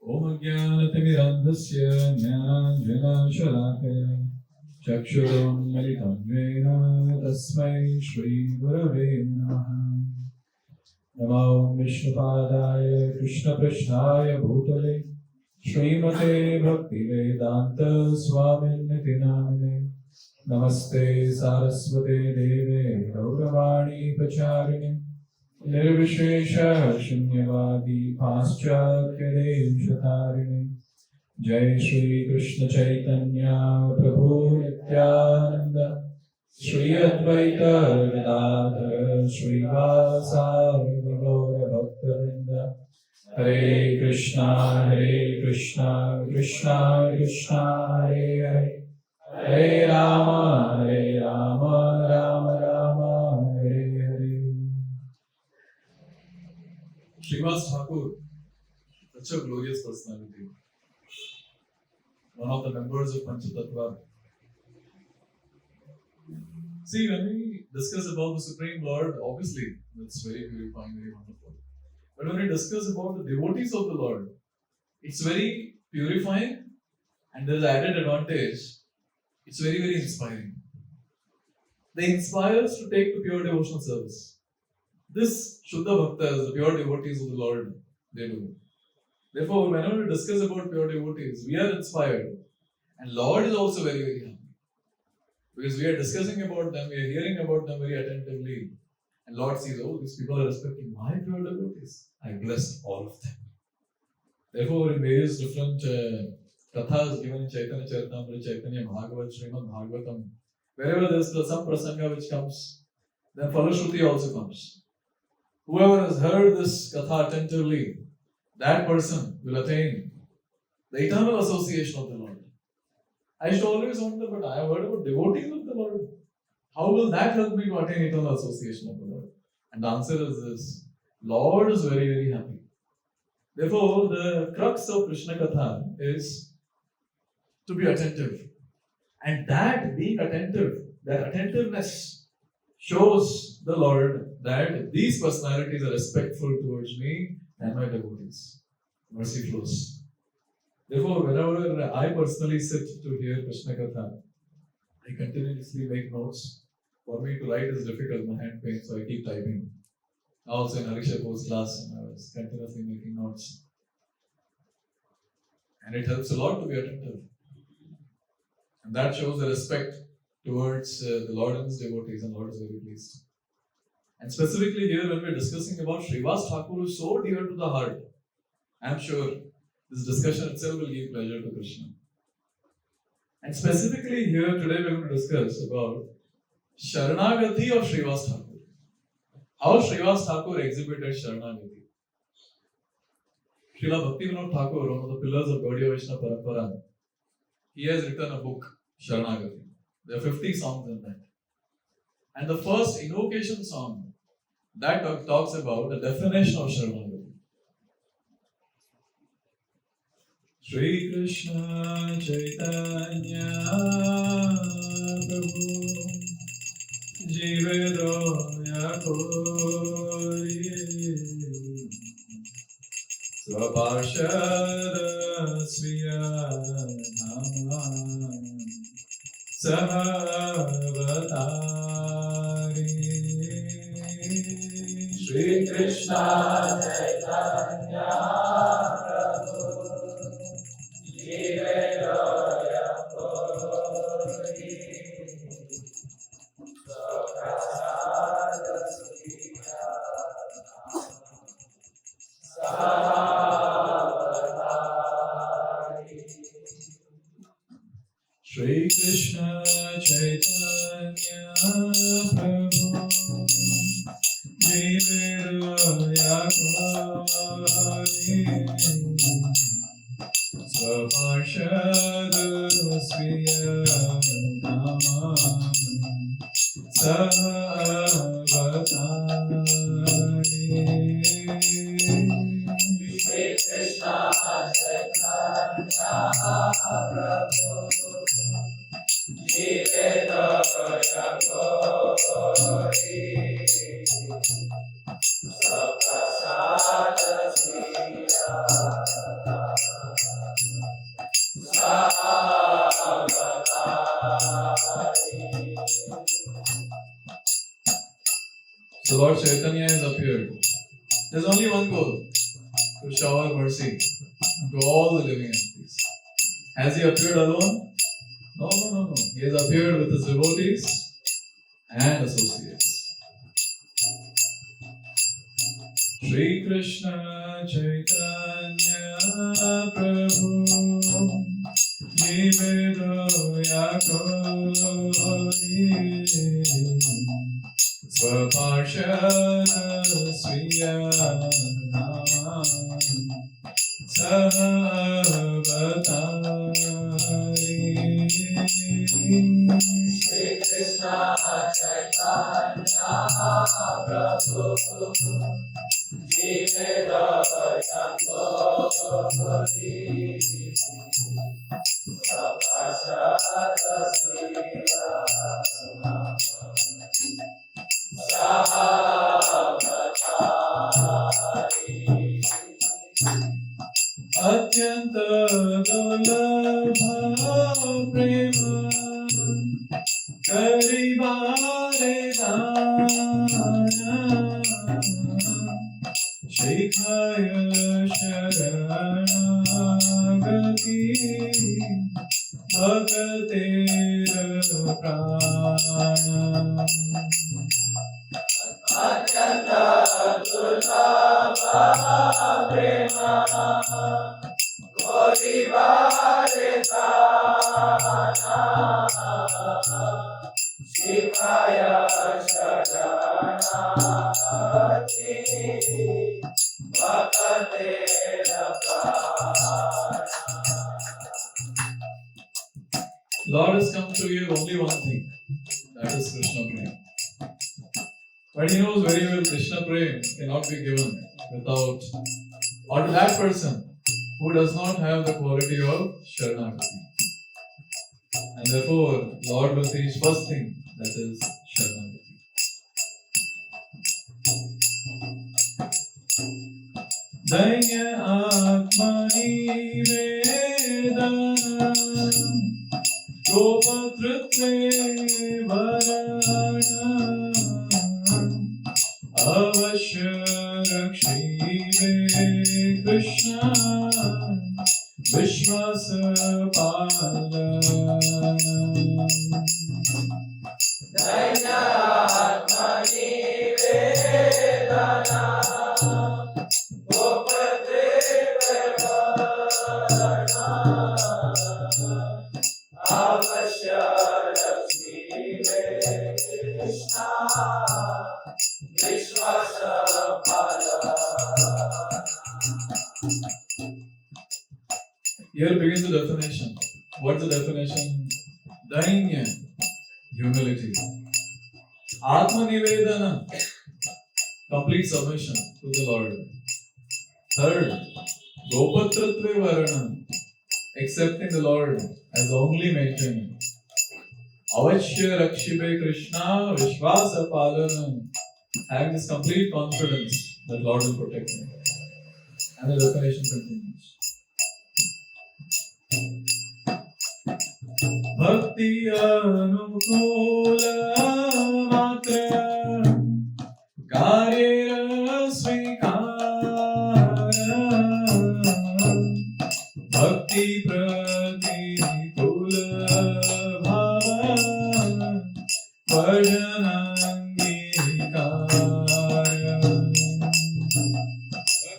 Om Ajnanatimirandhasya Jnananjanashalankaya Chakshurum Militam Tasmai Shri Gurave Namaha. Namo Vishnupadaya Krishna Prishnaya Bhutale Srimate Bhakti Vedanta Swaminiti Namine Namaste Saraswate Deve Gauravani Pacharine Nirvishesha Shunyavadi Paschatya Devshatarine Jai Shri Krishna Chaitanya Prabhu Nityananda Shri Advaita Gadadhara Srivasa Gaura Bhaktavinda Hare Krishna Krishna Krishna Hare Hare Hare Rama Rama Rama Hare Hare. Srinivasa Thakura, such a glorious personality, one of the members of Panchatattva. See, when we discuss about the Supreme Lord, obviously, it's very purifying, very wonderful. But when we discuss about the devotees of the Lord, it's very purifying and there's added advantage. It's very, very inspiring. They inspire us to take to pure devotional service. This Shuddha Bhaktas, the pure devotees of the Lord, they do. Therefore, whenever we discuss about pure devotees, we are inspired. And Lord is also very, very happy. Because we are discussing about them, we are hearing about them very attentively. And Lord sees, oh, these people are respecting my pure devotees. I bless all of them. Therefore, in various different kathas given in Chaitanya Charitamrita, Chaitanya Bhagavat, Srimad Bhagavatam, wherever there is some prasanga which comes, then Falashruti also comes. Whoever has heard this katha attentively, that person will attain the eternal association of the Lord. I used to always wonder, but I have heard about devotees of the Lord. How will that help me to attain eternal association of the Lord? And the answer is this: Lord is very, very happy. Therefore, the crux of Krishna Katha is to be attentive. And that being attentive, that attentiveness shows the Lord that these personalities are respectful towards me and my devotees. Mercy flows. Therefore, whenever I personally sit to hear Krishna Katha, I continuously make notes. For me to write is difficult, my hand pains, so I keep typing. Also in Harishapur's class, I was continuously making notes. And it helps a lot to be attentive. And that shows the respect towards the Lord and His devotees, and Lord is very pleased. And specifically here, when we're discussing about Srinivasa Thakura, is so dear to the heart, I'm sure this discussion itself will give pleasure to Krishna. And specifically here today we're going to discuss about Saranagati of Srivasa Thakura. How Srivasa Thakura exhibited Saranagati. Srila Bhaktivinoda Thakur, one of the pillars of Gaudiya Vaishnava Parampara, he has written a book, Saranagati. There are 50 songs in that. And the first invocation song that talks about the definition of Saranagati. Shri Krishna Chaitanya Prabhu Jivedo Yakori Svapashara Sviya Nama Sahavatari Shri Krishna Chaitanya Shri Krishna Chaitanya Prabhu Jiveroya Kari Svapashadasviya Nama Sahavatari Shri Krishna Chaitanya Prabhu Jiveroya Kari Svapashadasviya So Lord Chaitanya has appeared. There's only one goal, to shower mercy to all the living entities. Has he appeared alone? No. He has appeared with his devotees and associates. Shri Krishna Chaitanya Prabhu Nivedo Yakoni Swaparshada Sriyana Sahavatari Shri Krishna Chaitanya Prabhu Nivedo Yakoni Swaparshada Sriyana Atyanta Dolabha Prema Karibare Dana Shikhaya Saranagati Bhagatera Prana Atyanta Dolabha Prema Karibare Dana Shikhaya Saranagati Lord has come to give only one thing, that is Krishna Prem. But he knows very well Krishna Prem cannot be given without, or to that person who does not have the quality of Saranagati. And therefore, Lord will teach first thing, that is Saranagati. Dainya Atmani Vedana Gopatritve Varana Avashya Rakshive Krishna Vishwasa Palana Dainya Atmani Vedana Here begins the definition. What's the definition? Dainya, humility. Atma-nivedana, complete submission to the Lord. Third, Gopatratve Varana, accepting the Lord as only maintainer. Avashya Rakshibe Krishna Vishwasa Palana, having this complete confidence that Lord will protect me. And the definition continues. Bhakti Anukula Matra Karyera Svikara Bhakti Pratikula Bhava Vajanangikara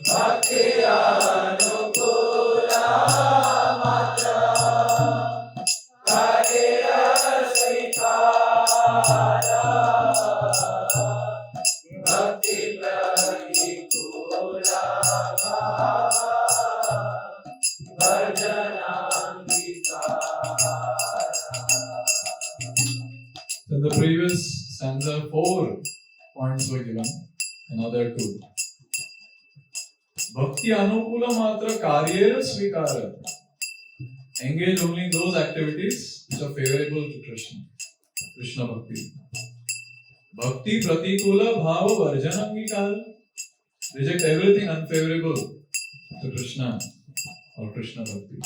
Bhakti Anukula Matra Karyera Svikara Bhakti Pratikula Bhava So in the previous stanza, 4 points were given, and now there are 2. Bhakti Anukula Matra Karyera Svikara. Engage only in those activities which are favorable to Krishna. Krishna Bhakti. Bhakti Pratikula Bhava Varjanangikara. Reject everything unfavorable to Krishna or Krishna Bhakti.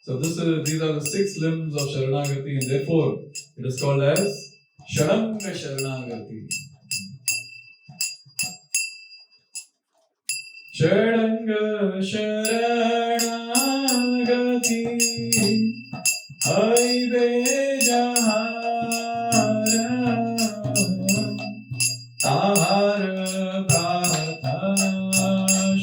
So these are the 6 limbs of Saranagati, and therefore it is called as Sharanga Saranagati. Sharanga Saranagati Hari-kathā Tahara Panathur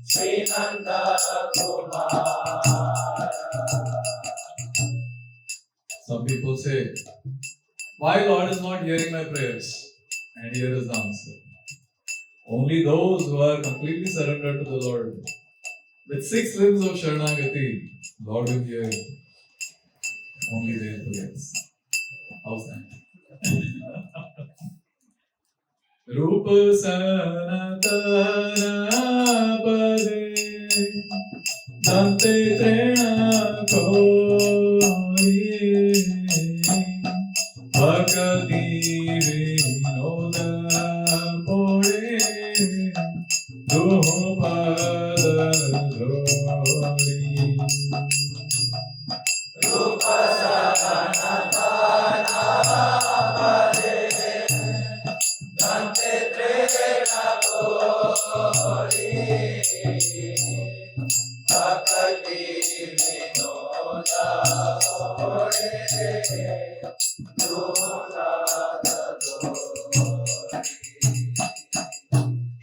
Srinivasa Thakura Some people say, why Lord is not hearing my prayers? And here is the answer. Only those who are completely surrendered to the Lord, with 6 limbs of Saranagati, Lord will hear only their prayers. How's that? Rupa sanatana pade dante trena kori bhakti vinoda pore dupada dhori Rupa sanatana pade dante trena kori bhakti vinoda pore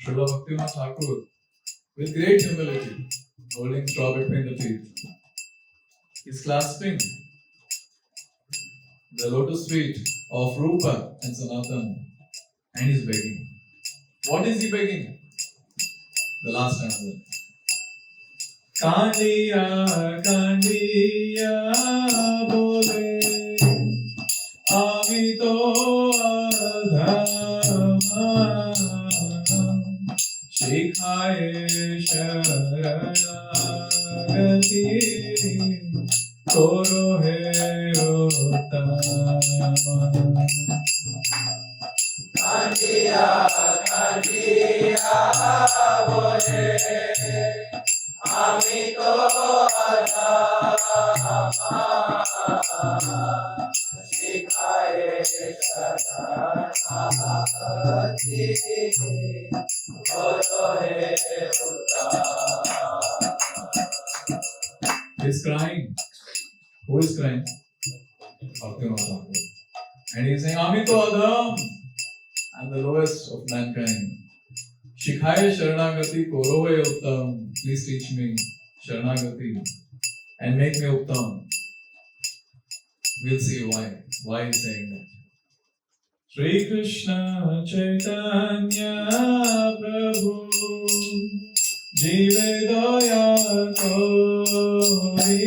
Srila Bhaktivinoda Thakur, with great humility, holding straw between the teeth, is clasping the lotus feet of Rupa and Sanatana and is begging. What is he begging? The last stanza. Kandiya, kandiya, bole, amito adhama, shikhaye sharanagati, koro he uttama. Kandiya, kandiya, bole, amito adhama, shikhaye sharanagati, koro he uttama. He's crying. Who is crying? Bhaktivinoda Thakur. And he is saying, Amito Adam, I'm the lowest of mankind. Shikhaye Sharanagati Korohe Uttam. Please teach me Sharanagati and make me Uttam. We'll see why. Why he's saying that. Shri Krishna Chaitanya Prabhu Jive Daya Kori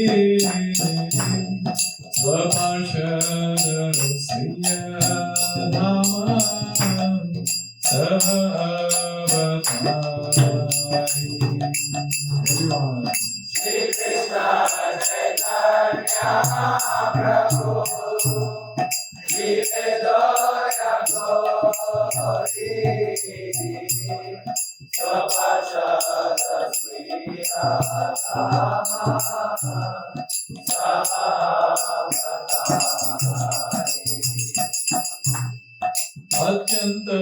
Swaparshada Sriya Dhama Sahavatari. Everyone. Shri Krishna Chaitanya Prabhu Jive Daya Kori Swaparshada Sriya Dhama Sahavatari. Atyanta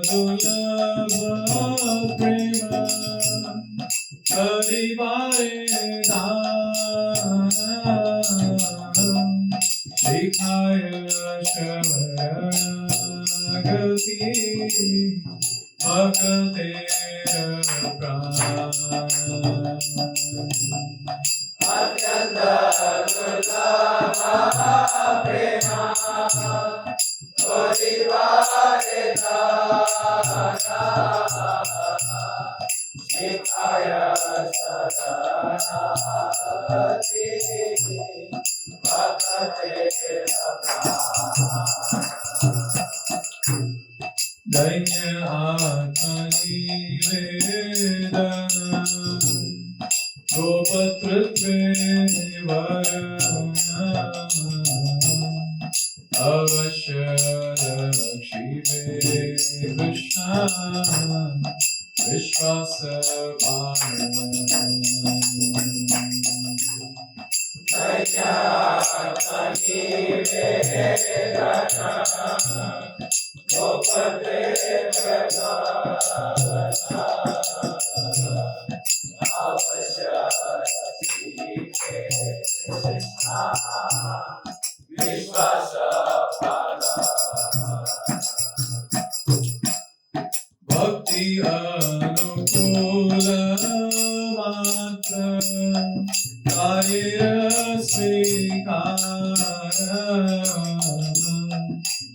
dulabha prema karivare dana shikhaya sharanagati bhakatera prana. Atyanta dulabha prema karivare dana shikhaya sharanagati bhakatera prana. Dainya atmani vedana gopatratve vara Avashya Rakshive Krishna Vishwasa Bhakti Anukula Matra Karya Svikara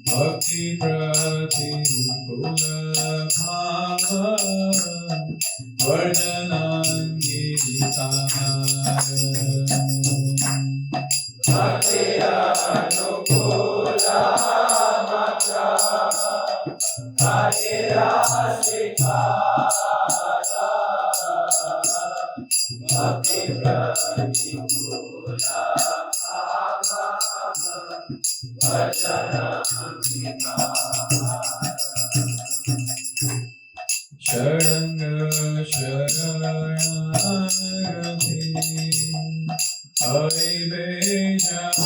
Bhakti Pratikula Bhava Varjanangitaya Bhakti Anukula Matra Karya Svikara Bhakti Pratikula Sharanga Sharanagati Hari Bejahara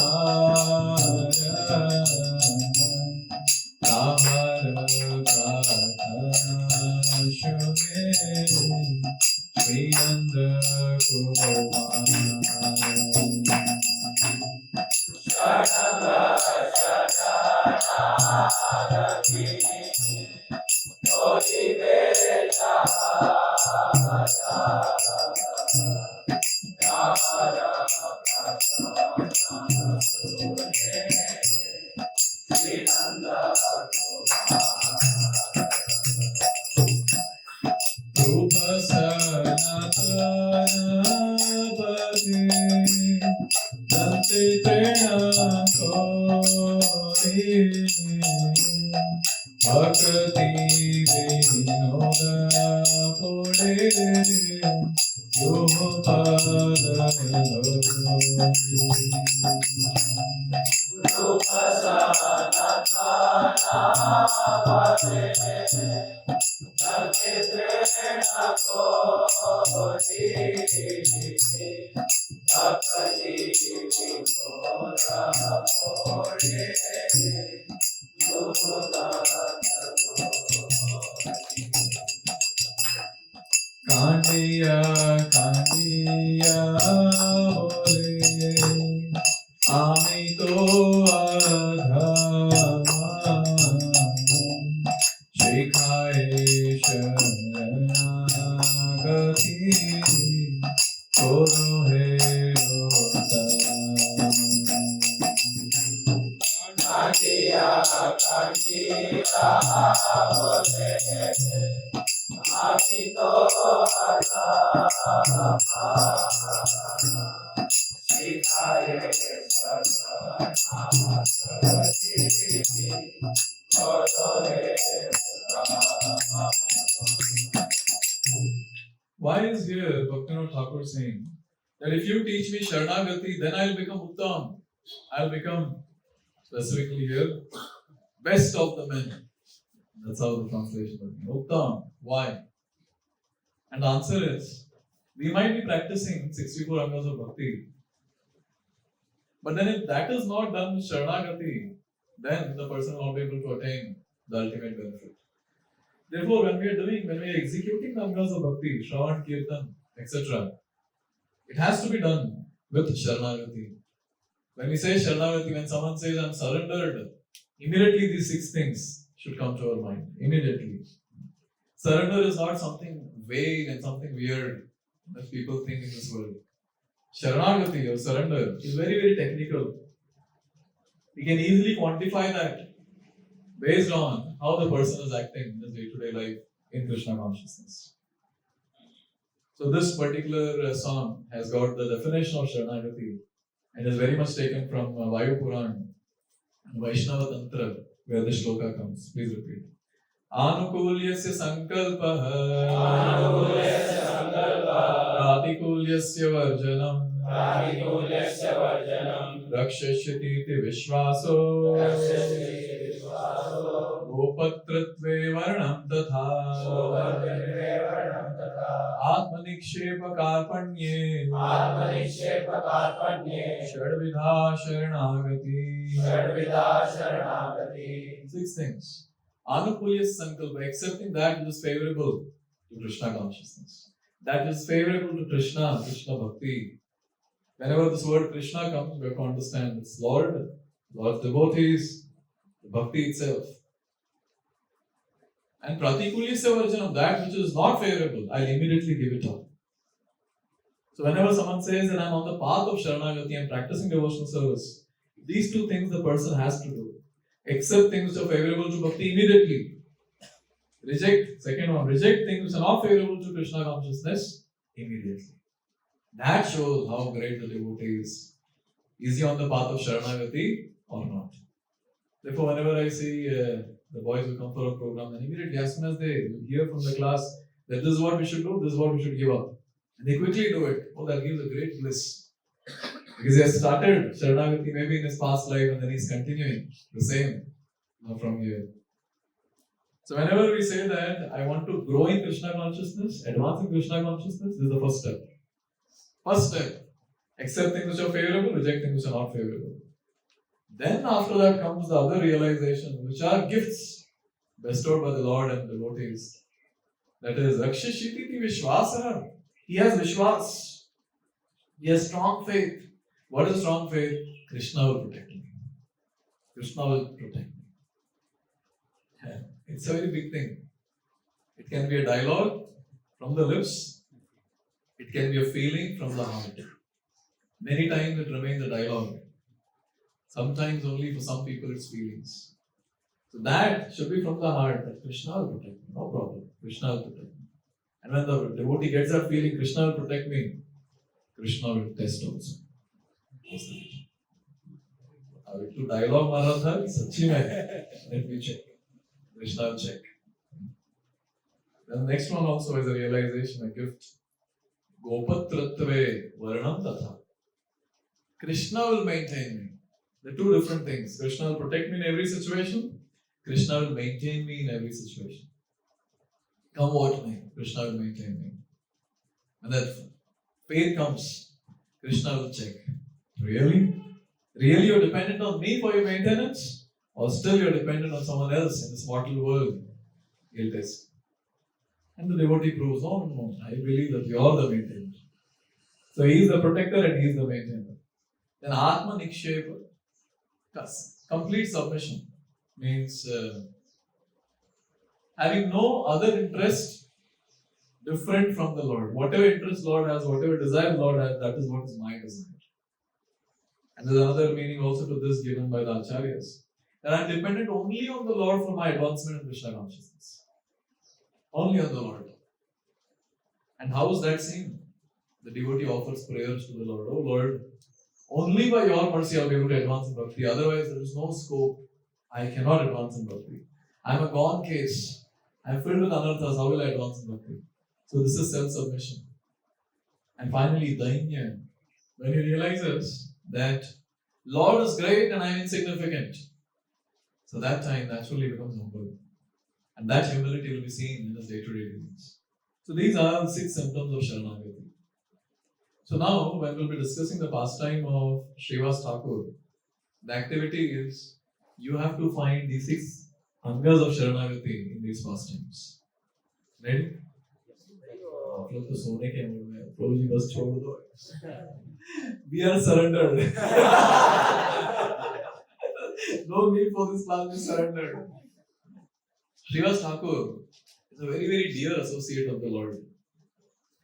hari-kathā Shubhe Srinanda Kumara Sharanga Sharanagati Hari Bhakti Vinoda Pode Yopada Kandiya Kandiya Bole Amito Adhama Shikhaye Sharanagati Koro He Ota Kandiya Kandiya Bole Amito Adhama Shikhaye Sharanagati Koro He Ota. Why is here Bhaktivinoda Thakur saying that if you teach me Sharanagati, then I'll become Uttam. I'll become, specifically here, best of the men. That's how the translation is. Uttam. Why? And the answer is, we might be practicing 64 angas of bhakti, but then if that is not done with Sharanagati, then the person will not be able to attain the ultimate benefit. Therefore, when we are executing the angas of bhakti, Shravan, Kirtan, etc., it has to be done with Sharanagati. When we say Sharanagati, when someone says, I'm surrendered, immediately these 6 things should come to our mind. Immediately. Surrender is not something vague and something weird that people think in this world. Sharanagati or surrender is very, very technical. We can easily quantify that based on how the person is acting in his day-to-day life in Krishna consciousness. So this particular song has got the definition of Sharanagati and is very much taken from Vayu Puran and Vaishnava Tantra, where the shloka comes. Please repeat. Anukulyasya sankalpaha Pratikulyasya varjanam Pratikulyasya varjanam. Rakshashyatiti vishvaso. Gopatratve varnam tatha. Atmanikshepa karpanye. Shadvidha sharanagati. 6 things. Anupulya sankalpa, accepting that which is favorable to Krishna consciousness. That is favorable to Krishna Bhakti. Whenever this word Krishna comes, we have to understand it's Lord, Lord's devotees, the Bhakti itself. And Pratikulyasya varjanam, that which is not favorable, I'll immediately give it up. So whenever someone says that I'm on the path of Saranagati, I'm practicing devotional service, these 2 things the person has to do. Accept things which are favorable to Bhakti immediately. Reject, second one, reject things which are not favorable to Krishna consciousness immediately. That shows how great the devotee is. Is he on the path of Saranagati or not? Therefore, whenever I see the boys who come for a program, then immediately, as soon as they hear from the class that this is what we should do, this is what we should give up, and they quickly do it. Oh, that gives a great bliss. Because he has started Saranagati maybe in his past life and then he's continuing the same from here. So whenever we say that I want to grow in Krishna consciousness, advance in Krishna consciousness, this is the first step. First step, accept things which are favorable, reject things which are not favorable. Then after that comes the other realization, which are gifts bestowed by the Lord and devotees. That is, Rakshashiti Vishvasa. He has Vishwas. He has strong faith. What is strong faith? Krishna will protect me. Krishna will protect me. It's a very big thing. It can be a dialogue from the lips. It can be a feeling from the heart. Many times it remains a dialogue. Sometimes only for some people it's feelings. So that should be from the heart that Krishna will protect me. No problem. Krishna will protect me. And when the devotee gets that feeling, Krishna will protect me, Krishna will test also. To dialogue मारा था कि सच्ची में let me check. Krishna will check. Then the next one also is a realization, a gift. Gopatratve varnam tatha. Krishna will maintain me. The 2 different things. Krishna will protect me in every situation. Krishna will maintain me in every situation. Come what may, Krishna will maintain me. And that faith comes, Krishna will check. Really? Really you're dependent on me for your maintenance? Or still you're dependent on someone else in this mortal world? He'll test. And the devotee proves, oh no, I believe that you're the maintainer. So he is the protector and he is the maintainer. Then Atma Nikshepa, complete submission, means having no other interest different from the Lord. Whatever interest Lord has, whatever desire Lord has, that is what is my desire. And there's another meaning also to this given by the Acharyas. That I am dependent only on the Lord for my advancement in Krishna consciousness. Only on the Lord. And how is that seen? The devotee offers prayers to the Lord. Oh Lord, only by your mercy I will be able to advance in bhakti. Otherwise there is no scope. I cannot advance in bhakti. I am a gone case. I am filled with anarthas. How will I advance in bhakti? So this is self-submission. And finally, dainya. When he realizes that Lord is great and I am insignificant. So that time naturally becomes humble. And that humility will be seen in his day-to-day dealings. So these are the 6 symptoms of Saranagati. So now, when we'll be discussing the pastime of Srivasa Thakura, the activity is you have to find these 6 angas of Saranagati in these pastimes. Ready? आप लोग तो सोने के mood में प्रभु जी बस छोड़ दो. We are surrendered. No need for this class, we surrendered. Srivasa Thakura is a very, very dear associate of the Lord.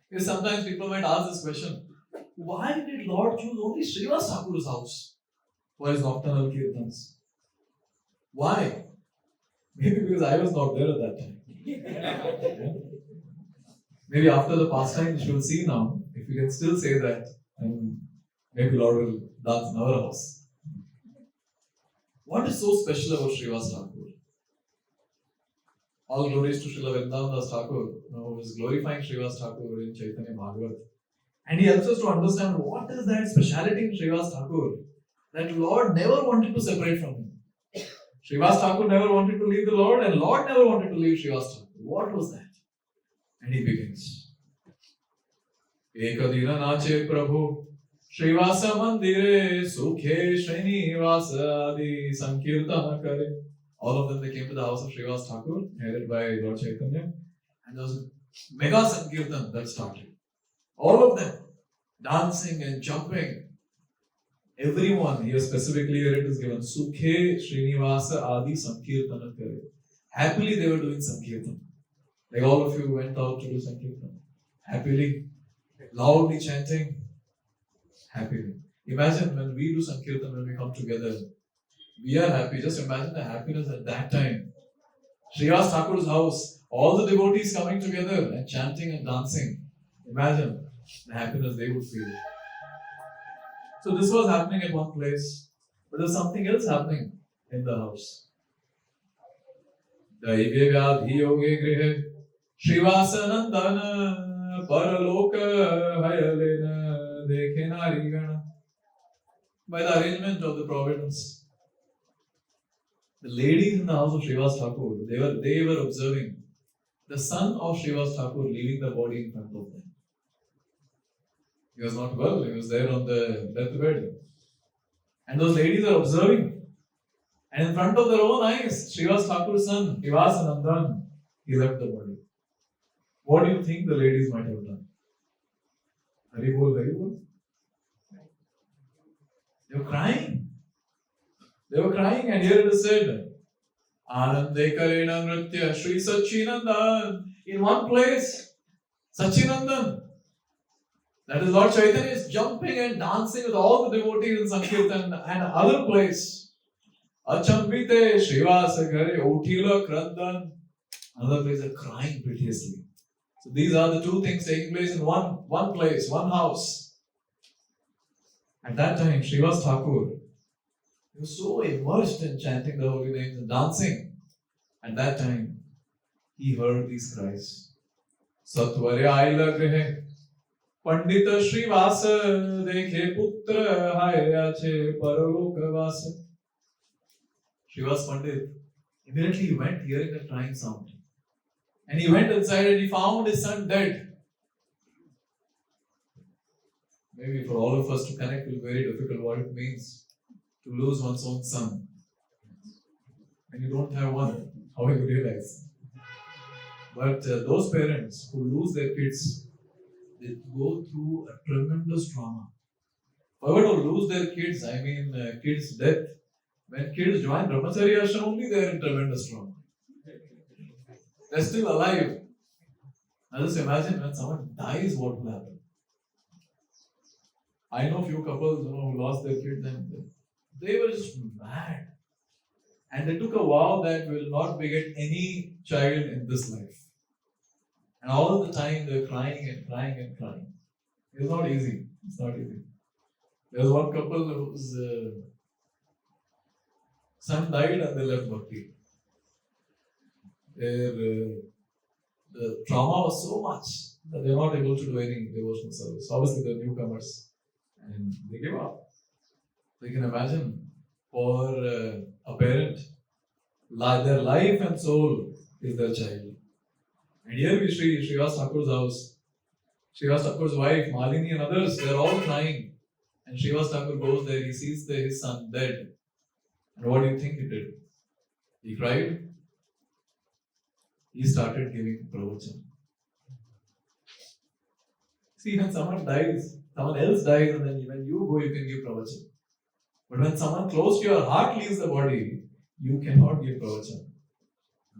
Because sometimes people might ask this question, why did Lord choose only Srivasa Thakura's house for his nocturnal kīrtanas? Why? Maybe because I was not there at that time. Maybe after the pastime, we will see now, if we can still say that, and maybe Lord will dance in our house. What is so special about Srivasa Thakura? All glories to Srila Vrindavan Das Thakur, who is glorifying Srivasa Thakura in Chaitanya Bhagavat. And he helps us to understand what is that speciality in Srivasa Thakur that Lord never wanted to separate from him. Srivasa Thakur never wanted to leave the Lord, and Lord never wanted to leave Srivasa Thakur. What was that? And he begins. Ekadina nache Prabhu Srivasa mandire sukhe Srinivasa adi sankirtana kare. All of them, they came to the house of Srivasa Thakur, headed by Lord Chaitanya, and there was a mega sankirtan that started. All of them dancing and jumping. Everyone here, specifically here it is given, Sukhe Srinivasa Adi Sankirtana Kare. Happily they were doing Sankirtan. Like all of you went out to do Sankirtan. Happily, loudly chanting. Happily. Imagine when we do Sankirtan, when we come together, we are happy. Just imagine the happiness at that time. Srivasa Thakur's house, all the devotees coming together and chanting and dancing. Imagine the happiness they would feel. So this was happening at one place, but there's something else happening in the house. Daive vyadhi yoge grihe Srivasa nandana paraloka hayalena dekhenari gana. By the arrangement of the providence, the ladies in the house of Srivasa Thakur, they were observing the son of Srivasa Thakur leaving the body in front of them. He was not well, he was there on the deathbed. And those ladies are observing. And in front of their own eyes, Srivasa Thakur's son, Srivasa Nandan, he left the body. What do you think the ladies might have done? Haribol, Haribol? They were crying. They were crying, and here it is said, Anande Karena Nritya Sri Sachinandan. In one place, Sachinandan. That is Lord Chaitanya is jumping and dancing with all the devotees in Sankirtan, and other place. Achambite Srivasa Gare Otila Krandan. Another place they're crying piteously. So these are the two things taking place in one place, one house. At that time, Srivasa Thakur, he was so immersed in chanting the holy names and dancing. At that time, he heard these cries. Satvarya Aila Grihe Pandita Srivasa Dekhe Putra Hayache Paraloka Vasa. Srivasa Pandit, immediately he went hearing the crying sound. And he went inside and he found his son dead. Maybe for all of us to connect will be very difficult what it means to lose one's own son. And you don't have one, how will you realize? But those parents who lose their kids, they go through a tremendous trauma. However, to lose their kids, I mean kids' death, when kids join Brahmacharya ashram only, they are in tremendous trauma. They're still alive. Now just imagine when someone dies, what will happen? I know a few couples who lost their kids and they were just mad. And they took a vow that will not beget any child in this life. And all the time they were crying and crying and crying. It's not easy. It's not easy. There was one couple whose son died and they left bhakti. The trauma was so much that they were not able to do any devotional service. Obviously, they're newcomers and they give up. So you can imagine for a parent, their life and soul is their child. And here we see Srivasa Thakur's house. Srivasa Thakur's wife, Malini and others, they're all crying. And Srivasa Thakur goes there, he sees his son dead. And what do you think he did? He cried. He started giving pravachan. See, when someone dies, someone else dies, and then when you go, you can give pravachan. But when someone close to your heart leaves the body, you cannot give pravachan.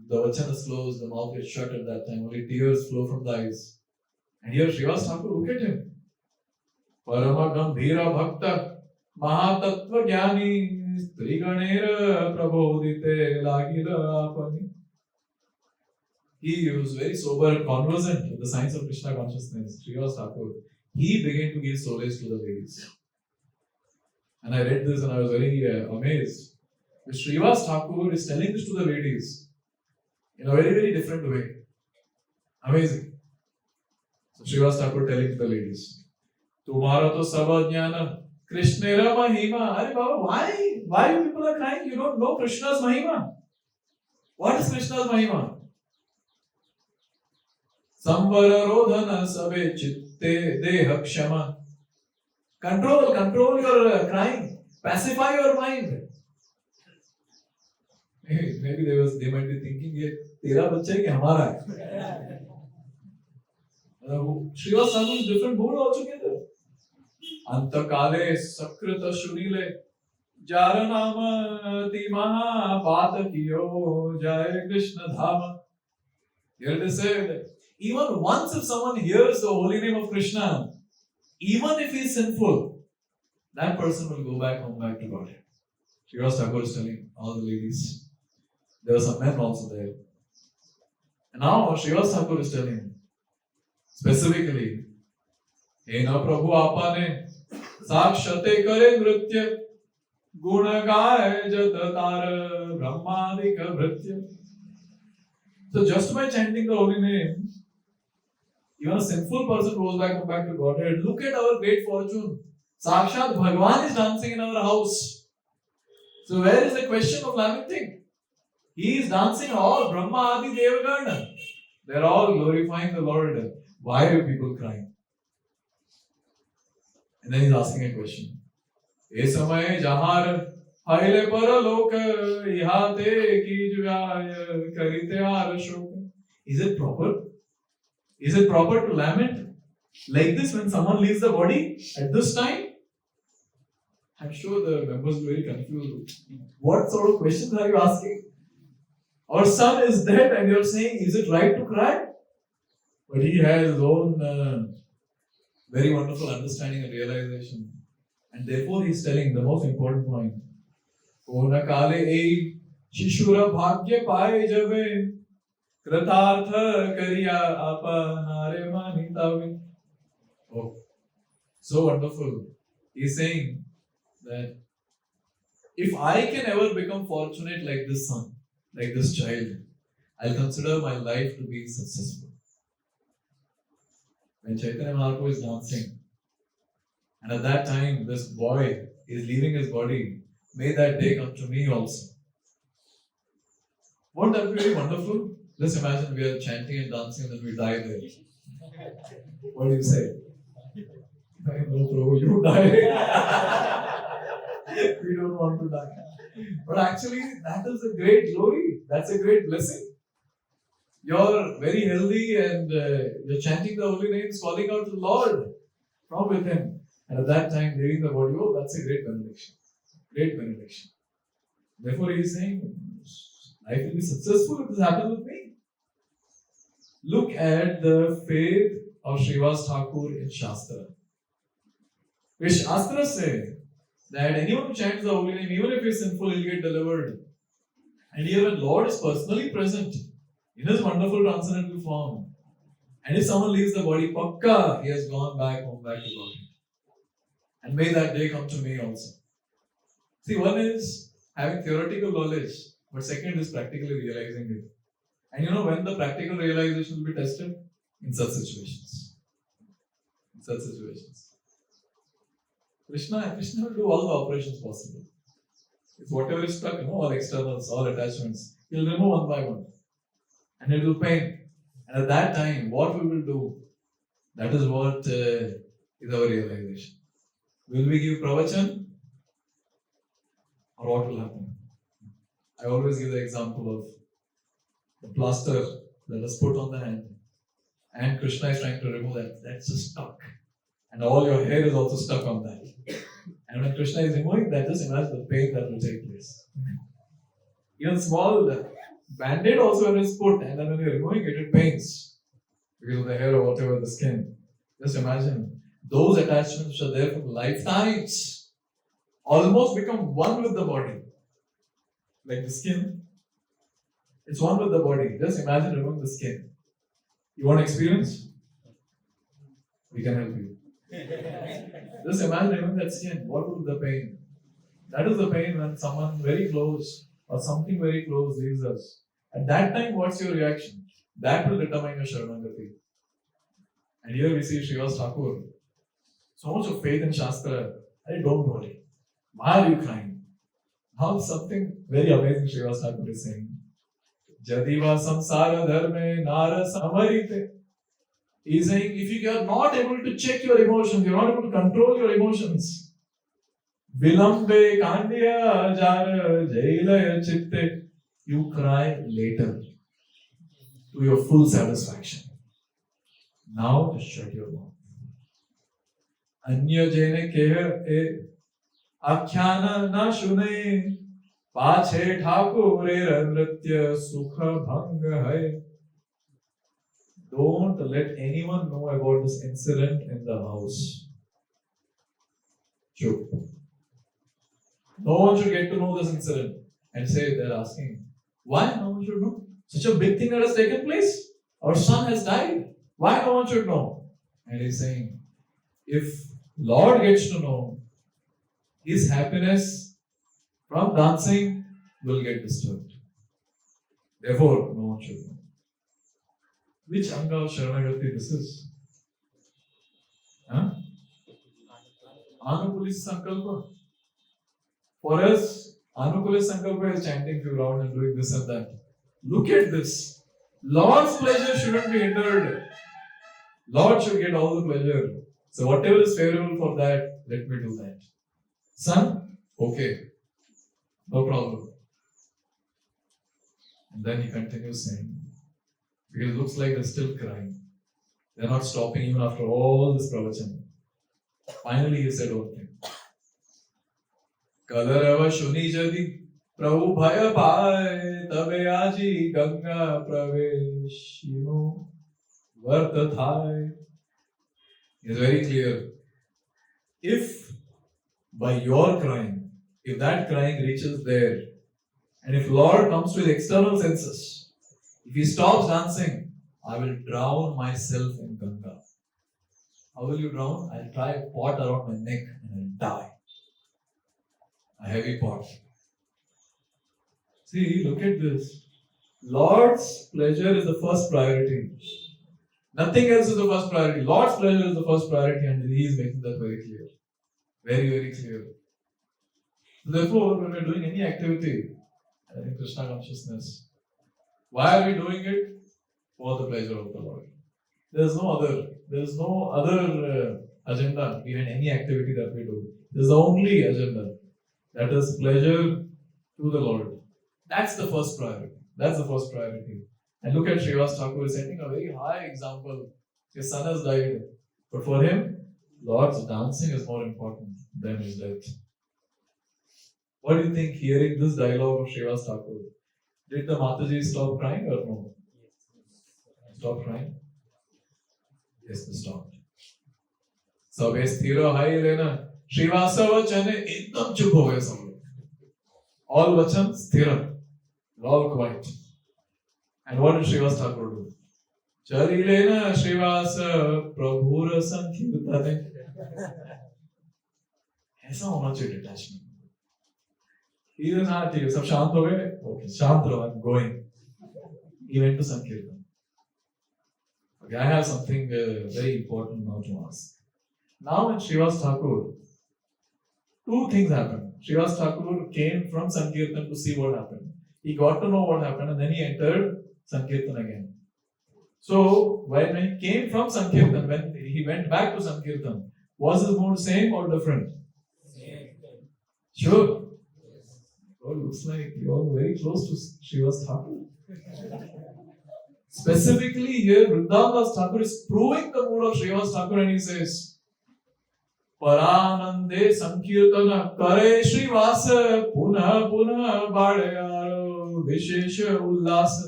The vachan is closed, the mouth is shut at that time, only tears flow from the eyes. And here Srivasa Thakur, look at him. Parama Gambhira Bhakta Mahatattva Jnani Triganera Prabodhite Lagira Apani. He was very sober and conversant with the science of Krishna consciousness. Srivasa Thakur, he began to give solace to the ladies. And I read this and I was very amazed. Srivasa Thakur is telling this to the ladies in a very, very different way. Amazing. So Srivasa Thakur telling to the ladies, Tumhara to saba jnana, Krishnera mahima. Are Baba, why you people are crying? You don't know Krishna's mahima. What is Krishna's mahima? Samvara rodhana sabe chitte deha kshama. Control your crying. Pacify your mind. Maybe they might be thinking, ये तेरा बच्चा है कि हमारा है. Srivasa Thakura is different mood altogether. Antakale sakrita shunile jaranama timaha patakiyo jaya Krishna dhama. Here they said, even once if someone hears the holy name of Krishna, even if he is sinful, that person will go back home, back to God. Srivasa Thakura is telling all the ladies. There were some men also there. And now Srivasa Thakura is telling specifically, Hena Prabhu Apane Sakshate Kare Nritya Gunagaya Jatatar Brahmadika Vritya. So just by chanting the holy name, even a sinful person goes back to Godhead. Look at our great fortune. Sakshat Bhagavan is dancing in our house. So where is the question of lamenting? He is dancing all Brahma Adi Devagana. They are all glorifying the Lord. Why are people crying? And then he is asking a question. Esamay jahar haile paraloka ihate ki jugaya karite arashoka. Is it proper? Is it proper to lament like this when someone leaves the body at this time? I'm sure the members are very confused. What sort of questions are you asking? Our son is dead and you're saying, is it right to cry? But he has his own very wonderful understanding and realization. And therefore he's telling the most important point. Kona kale ei shishura bhagya paye jabe kratartha kariya apanare manitave. Oh, so wonderful. He's saying that if I can ever become fortunate like this son, like this child, I'll consider my life to be successful. When Chaitanya Mahaprabhu is dancing, and at that time this boy is leaving his body, may that day come to me also. Won't that be really wonderful? Let's imagine we are chanting and dancing and then we die there. What do you say? No, Prabhu, you die. We don't want to die. But actually, that is a great glory. That's a great blessing. You're very healthy and you're chanting the holy names, calling out to the Lord from within. And at that time, leaving the body, oh, that's a great benediction. Great benediction. Therefore, he is saying, life will be successful if this happens with me. Look at the faith of Srivasa Thakura in Shastra. Where Shastra say that anyone who chants the holy name, even if he is sinful, he will get delivered. And here when Lord is personally present in his wonderful transcendental form, and if someone leaves the body, pakka, he has gone back home, back to God. And may that day come to me also. See, one is having theoretical knowledge, but second is practically realizing it. And you know when the practical realization will be tested? In such situations. In such situations. Krishna will do all the operations possible. If whatever is stuck, all externals, all attachments, he'll remove one by one. And it will pain. And at that time, what we will do, that is what is our realization. Will we give pravachan? Or what will happen? I always give the example of the plaster that is put on the hand. And Krishna is trying to remove that. That's just stuck. And all your hair is also stuck on that. And when Krishna is removing that, just imagine the pain that will take place. Even small band-aid also when it's put, and then when you're removing it, it pains. Because of the hair or whatever, the skin. Just imagine, those attachments which are there for lifetimes almost become one with the body. Like the skin, it's one with the body. Just imagine removing the skin. You want experience? We can help you. Just imagine removing that skin. What would be the pain? That is the pain when someone very close or something very close leaves us. At that time, what's your reaction? That will determine your Saranagati. And here we see Srivasa Thakura. So much of faith in Shastra. Hey, don't worry. Why are you crying? Now something very amazing Srivasa Thakura is saying. Jadiva samsara dharme nara samarite. He's saying, if you are not able to check your emotions, you are not able to control your emotions. Vilambe kandya jara jailaya chitte. You cry later to your full satisfaction. Now just shut your mouth. Anya jene keh akhyana na shune. Pache Thakurer Nritya Sukha Bhanga Hai. Don't let anyone know about this incident in the house. Chup. No one should get to know this incident and say they're asking, why no one should know? Such a big thing that has taken place. Our son has died. Why no one should know? And he's saying, if Lord gets to know, his happiness from dancing will get disturbed. Therefore, no one should know. Which anga of Saranagati this is? Huh? Anukulis Sankalpa. For us, Anukulis Sankalpa is chanting few rounds and doing this and that. Look at this. Lord's pleasure shouldn't be hindered. Lord should get all the pleasure. So whatever is favorable for that, let me do that. Son, okay. No problem. And then he continues saying, because it looks like they're still crying. They're not stopping even after all this pravachan. Finally he said one thing. Kadarava shuni jadi prabhu bhaya paye tabe aji ganga praveshino vartathai. It's very clear. If by your crying, if that crying reaches there, and if Lord comes to his external senses, if he stops dancing, I will drown myself in Ganga. How will you drown? I'll tie a pot around my neck and I'll die. A heavy pot. See, look at this. Lord's pleasure is the first priority. Nothing else is the first priority. Lord's pleasure is the first priority, and he is making that very clear. Very, very clear. Therefore, when we are doing any activity in Krishna consciousness, why are we doing it? For the pleasure of the Lord. There is no other agenda behind any activity that we do. There is the only agenda. That is pleasure to the Lord. That's the first priority. That's the first priority. And look at Srivasa Thakura setting a very high example. His son has died. But for him, Lord's dancing is more important than his death. What do you think, hearing this dialogue of Srivasa Thakura? Did the Mataji stop crying or no? Stop crying? Yes, they stopped. Sabe sthira hai lena. Srivasa vachane ekdam chup ho gaye sab log. All vachan sthira. All quiet. And what did Srivasa Thakura do? Chari lena Srivasa prabhura sankirtane. ऐसा होना चाहिए detachment. He was not ठीक है सब शांत हो गए. Okay, शांत रहो. I'm going. He went to Sankirtan. Okay, I have something very important now to ask. Now in Srivasa Thakura, two things happened. Srivasa Thakura came from Sankirtan to see what happened. He got to know what happened and then he entered Sankirtan again. So, when he came from Sankirtan, when he went back to Sankirtan, was his mood same or different? Same. Sure? Oh, looks like you're very close to Srivasa Thakura. Specifically here, Vrindavan Thakur is proving the mood of Srivasa Thakura and he says, Paranande Sankirtana Kare Srivasa Puna Puna Badayaro Vishesha Ullasa.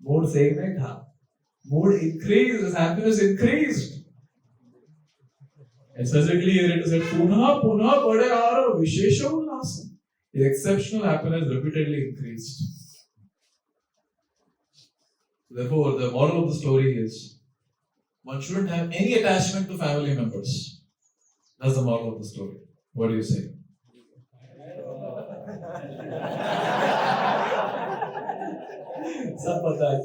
Mood same नहीं था. Mood increased, his happiness increased. And specifically here it is said Puna Puna Badayaro Vishesha Ullasa. His exceptional happiness repeatedly increased. Therefore, the moral of the story is one shouldn't have any attachment to family members. That's the moral of the story. What do you say? सब पता है.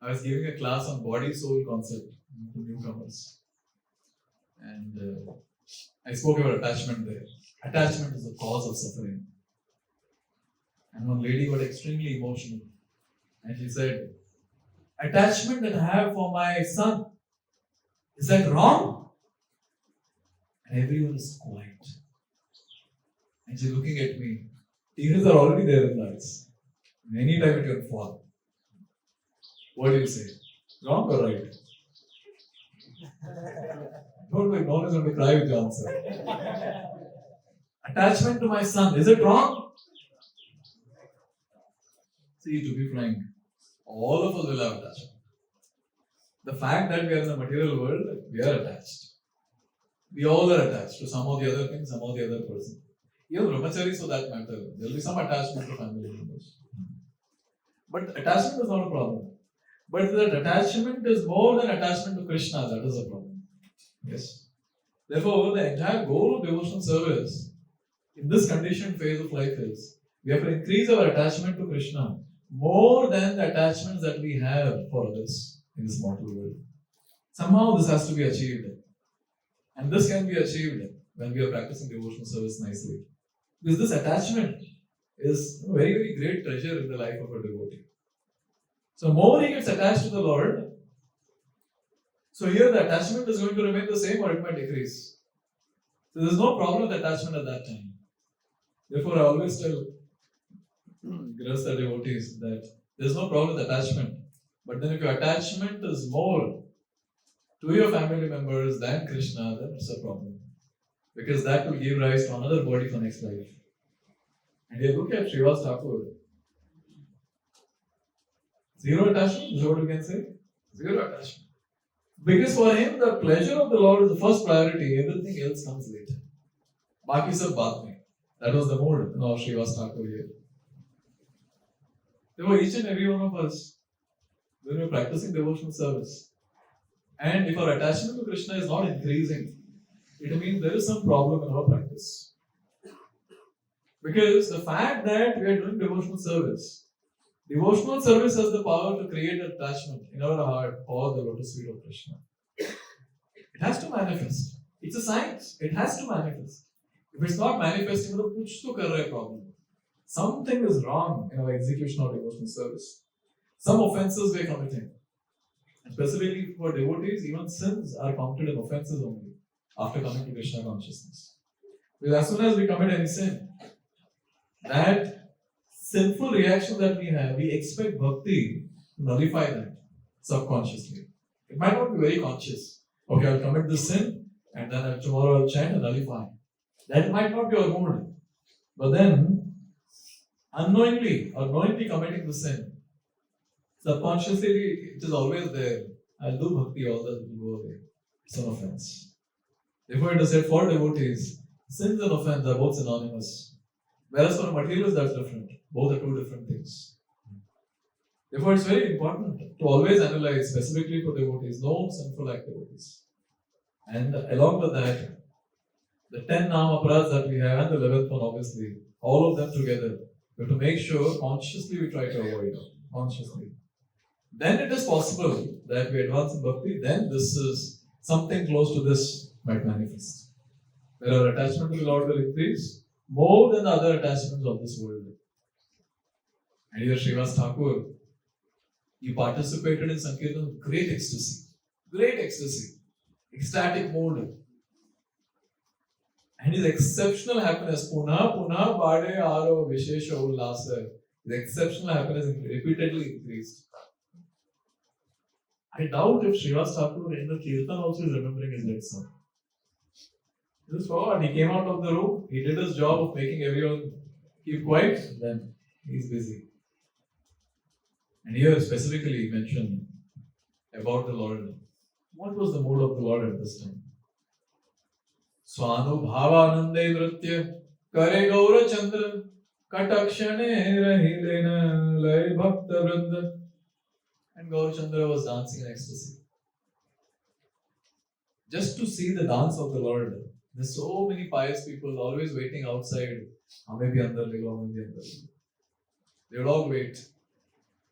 I was giving a class on body-soul concept to newcomers. And I spoke about attachment there. Attachment is the cause of suffering. And one lady got extremely emotional. And she said, attachment that I have for my son, is that wrong? And everyone is quiet. And she's looking at me. Tears are already there in the eyes. Anytime it can fall. What do you say? Wrong or right? Don't worry, no one is going to cry with your answer. Attachment to my son, is it wrong? See, to be frank, all of us will have attachment. The fact that we are in the material world, we are attached. We all are attached to some of the other things, some of the other person. Even brahmacharis for that matter, there will be some attachment to family members. But attachment is not a problem. But that attachment is more than attachment to Krishna, that is a problem. Yes. Therefore, the entire goal of devotional service in this conditioned phase of life is we have to increase our attachment to Krishna more than the attachments that we have for others in this mortal world. Somehow this has to be achieved. And this can be achieved when we are practicing devotional service nicely. Because this attachment is a very, very great treasure in the life of a devotee. So more he gets attached to the Lord, so here the attachment is going to remain the same or it might decrease. So there is no problem with attachment at that time. Therefore I always tell Grihastha devotees that there is no problem with attachment. But then if your attachment is more to your family members than Krishna, then it's a problem. Because that will give rise to another body for next life. And here look at Srivasa Thakura. Zero attachment, is what you can say? Zero attachment. Because for him, the pleasure of the Lord is the first priority, everything else comes later. Baki sab baat mein. That was the mood of Srivasa Thakura here. Therefore, each and every one of us, when we are practicing devotional service, and if our attachment to Krishna is not increasing, it means there is some problem in our practice. Because the fact that we are doing devotional service has the power to create attachment in our heart for the lotus feet of Krishna. It has to manifest. It's a science. It has to manifest. If it's not manifesting, then kuch to kar rahe problem. Something is wrong in our execution of devotional service. Some offenses we are committing. And specifically for devotees, even sins are counted in offenses only after coming to Krishna consciousness. Because as soon as we commit any sin, that sinful reaction that we have, we expect bhakti to nullify that subconsciously. It might not be very conscious. Okay, I'll commit this sin and then tomorrow I'll chant and nullify. That might not be our mood. But then, unknowingly or knowingly committing the sin, subconsciously it is always there. I'll do bhakti, all that will go away. It's an offense. Therefore, it is said for devotees, sins and offense are both synonymous. Whereas for materialists, that's different. Both are two different things. Therefore, it's very important to always analyze, specifically for devotees, no sinful activities. And along with that, the 10 nama aparadhas that we have and the 11th one, obviously, all of them together, we have to make sure consciously we try to avoid them. Consciously. Then it is possible that we advance in bhakti, then this is something close to this might manifest. Where our attachment to the Lord will increase more than the other attachments of this world. And here Srivasa Thakura, he participated in Sankirtan with great ecstasy, ecstatic mood. And his exceptional happiness, Puna Bade Aro Vishesha Ullasa, his exceptional happiness repeatedly increased. I doubt if Srivasa Thakura in the kīrtana also is remembering his dead son. This is forward. He came out of the room, he did his job of making everyone keep quiet, then he's busy. And here specifically he mentioned about the Lord. What was the mood of the Lord at this time? Swanubhavanande nritya kare gaura chandra katakshane rahilena lay bhakta vrinda. And Gaurachandra was dancing in ecstasy. Just to see the dance of the Lord. There's so many pious people always waiting outside. Maybe andar le lo, maybe andar le lo. They would all wait.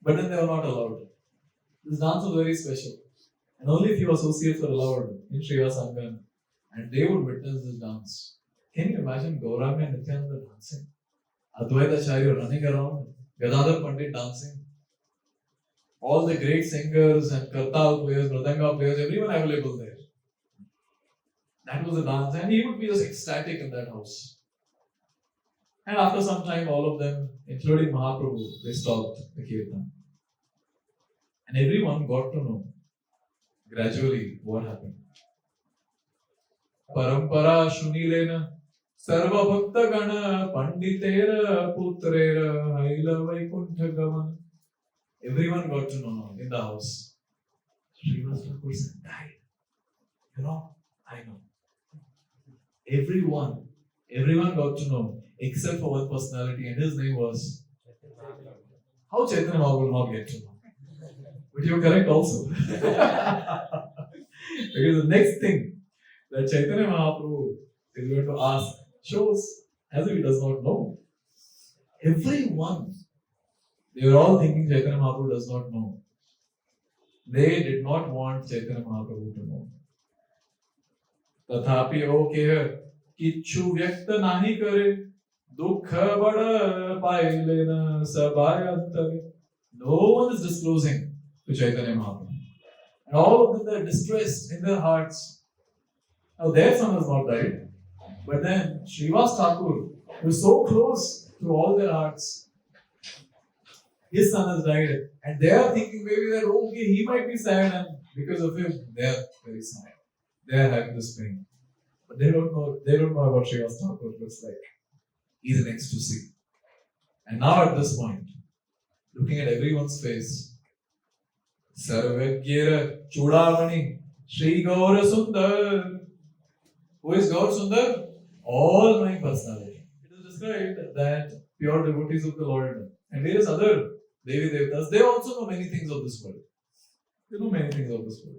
But then they were not allowed. This dance was very special. And only few associates were allowed in Srivasa Angan. And they would witness this dance. Can you imagine Gauranga and Nityananda dancing? Advaita Acharya running around, Gadadhar Pandit dancing. All the great singers and kartal players, mridanga players, everyone available there. That was the dance, and he would be just ecstatic in that house. And after some time, all of them, including Mahaprabhu, they stopped the kīrtana. And everyone got to know gradually what happened. Parampara Shunilena Sarva Bhakta Gana Panditera Putrera Haila Vaikuntha Gavan. Everyone got to know in the house. Srivasa Thakura died. You know, I know. Everyone got to know except for one personality, and his name was. How Chaitanya Mahaprabhu will not get to know? But you're correct also. Because the next thing that Chaitanya Mahaprabhu is going to ask shows as if he does not know. Everyone, they were all thinking Chaitanya Mahaprabhu does not know. They did not want Chaitanya Mahaprabhu to know. तथापि ओ कह किच्छु व्यक्त नाही करे दुख बड़ पाए लेना सबाय अंतरे. No one is disclosing to Chaitanya Mahaprabhu. And all of them are distressed in their hearts. Now their son has not died, but then Srivasa Thakura was so close to all their hearts. His son has died, and they are thinking maybe that okay, he might be sad, and because of him, they are very sad. They are having this pain. But they don't know what Srivasa Thakura looks like. He's in ecstasy. And now at this point, looking at everyone's face, Sarvagyera Chudamani Shri Gaura Sundar. Who is Gaur Sundar? All-knowing personality. It is described that pure devotees of the Lord and various other Devi Devatas, they also know many things of this world. They know many things of this world.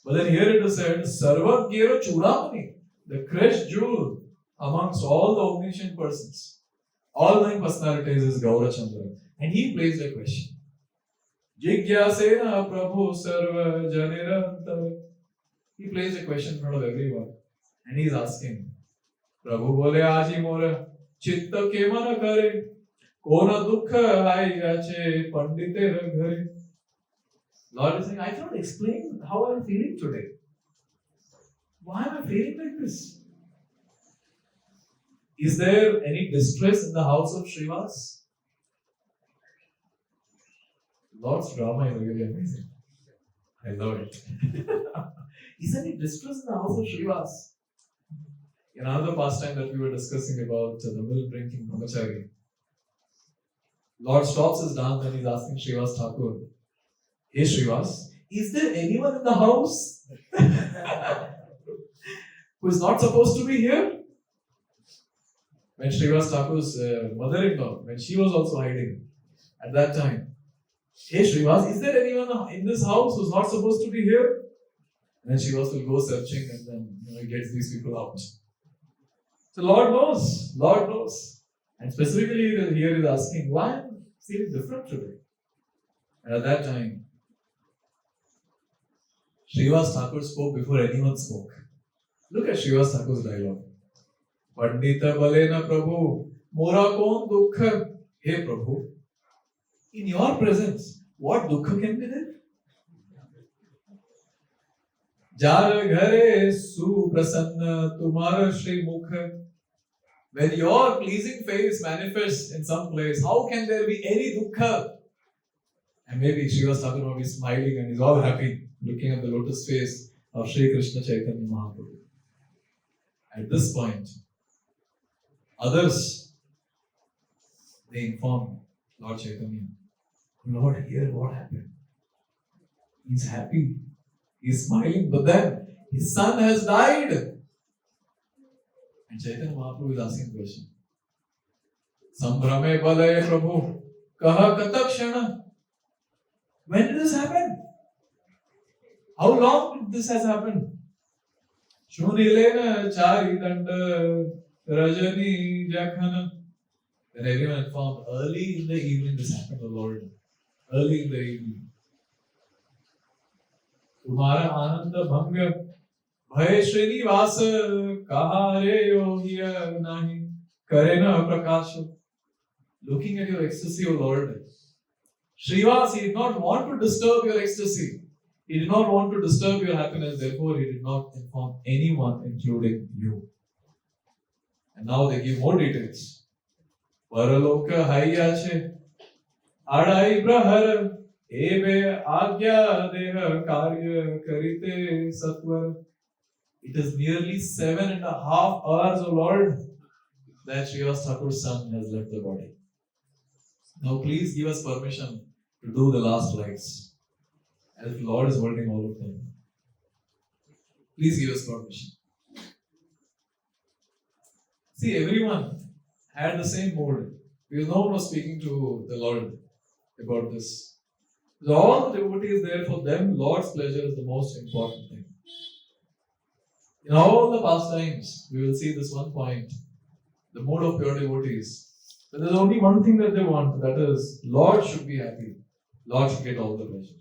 But then here it is said, Sarvagyera Chudamani, the crushed jewel amongst all the omniscient persons. All-knowing personalities is Gaura Chandra. And he placed a question. Jigyasena Prabhu Sarva Janirantara. He placed a question in front of everyone. And he's asking, Prabhu bole aji mora chitta kemana kare kona dukha aiyache panditera ghare. Lord is saying, I cannot explain how I am feeling today. Why am I feeling like this? Is there any distress in the house of Srivas? Lord's drama is really amazing. I love it. Is there any distress in the house of Srivas? In another pastime that we were discussing about the milk drinking brahmachari, Lord stops his dance and he's asking Srivasa Thakura, Hey Srivas, is there anyone in the house who is not supposed to be here? When Srivasa Thakur's mother-in-law, when she was also hiding at that time, Hey Srivas, is there anyone in this house who's not supposed to be here? And then Srivas will go searching and then he gets these people out. So Lord knows. And specifically here he's asking, why am I feeling different today? And at that time, Srivasa Thakur spoke before anyone spoke. Look at Srivasa Thakur's dialogue. Pandita balena Prabhu, mora kon dukha. Hey Prabhu, in your presence, what dukha can be there? Jar ghare suprasanna tumara Shri Mukha. When your pleasing face manifests in some place, how can there be any dukkha? And maybe Srivasa Thakur will be smiling and he's all happy, looking at the lotus face of Sri Krishna Chaitanya Mahaprabhu. At this point, others, they inform Lord Chaitanya, Lord, here what happened? He's happy, he's smiling, but then his son has died. And Chaitanya Mahaprabhu is asking a question. Sambhrame balay Prabhu, kaha katakshana. When did this happen? How long this has happened? Shunilena chari danda rajani jakhana. Then everyone informed, early in the evening this happened, O Lord. Early in the evening. तुम्हारा आनंद भंग भय श्रीनिवास कहा रे योगी नहीं करे न प्रकाश. Looking at your ecstasy, O Lord, Srivasa, he did not want to disturb your ecstasy. He did not want to disturb your happiness. Therefore, he did not inform anyone, including you. And now they give more details. Paraloka hayyache adai brahar eve agya deha karya karite satvar. It is nearly 7.5 hours, O Lord, that Srivasa Thakur's son has left the body. Now please give us permission to do the last rites. As if the Lord is holding all of them. Please give us permission. See, everyone had the same mood. Because no one was speaking to the Lord about this. Because all the devotees there, for them, Lord's pleasure is the most important thing. In all the pastimes, we will see this one point. The mood of pure devotees. But there's only one thing that they want, that is, Lord should be happy. Lord should get all the pleasure.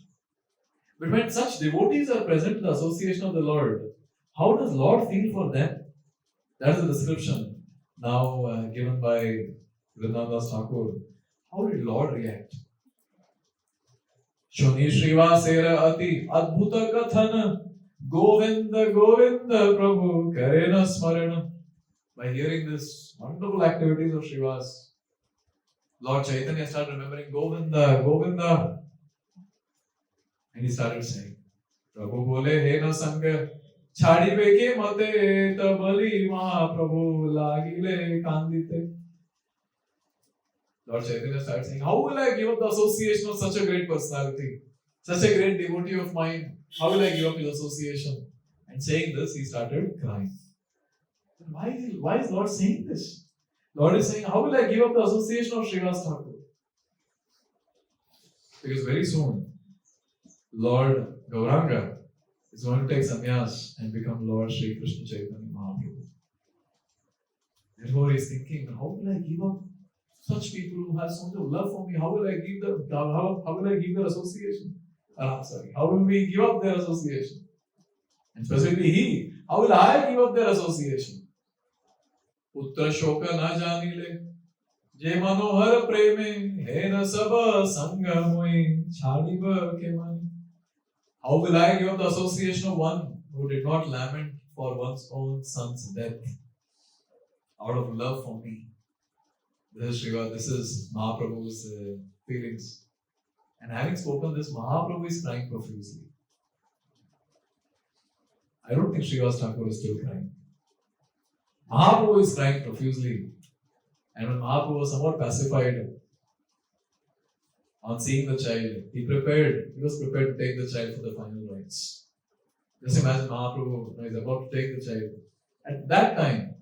But when such devotees are present in the association of the Lord, how does Lord feel for them? That is the description now given by Srinivasa Thakura. How did Lord react? Shuni Srivasa ati adbhuta kathana Govinda Govinda Prabhu Karena Smarana. By hearing this wonderful activities of Srivasa, Lord Chaitanya started remembering Govinda, Govinda. And he started saying, Prabhu bole he na sanga, chhadi beke mate tabali Mahaprabhu lagile kandite. Lord Chaitanya started saying, how will I give up the association of such a great personality, such a great devotee of mine? How will I give up his association? And saying this, he started crying. Why is Lord saying this? Lord is saying, how will I give up the association of Srivasa Thakur? Because very soon, Lord Gauranga is going to take sannyas and become Lord Sri Krishna Chaitanya Mahaprabhu. Therefore, he is thinking, how will I give up such people who have so much love for me? How will I give them? How will I give their association? How will we give up their association? And specifically he, how will I give up their association? Putra shoka na janile, je manohar preme, he na saba sangha moi, chhadiba ke mani. How will I give up the association of one who did not lament for one's own son's death out of love for me? This is Mahaprabhu's feelings. And having spoken this, Mahaprabhu is crying profusely. I don't think Srivasa Thakur is still crying. Mahaprabhu is crying profusely. And when Mahaprabhu was somewhat pacified on seeing the child, he was prepared to take the child for the final rites. Just imagine Mahaprabhu is about to take the child. At that time,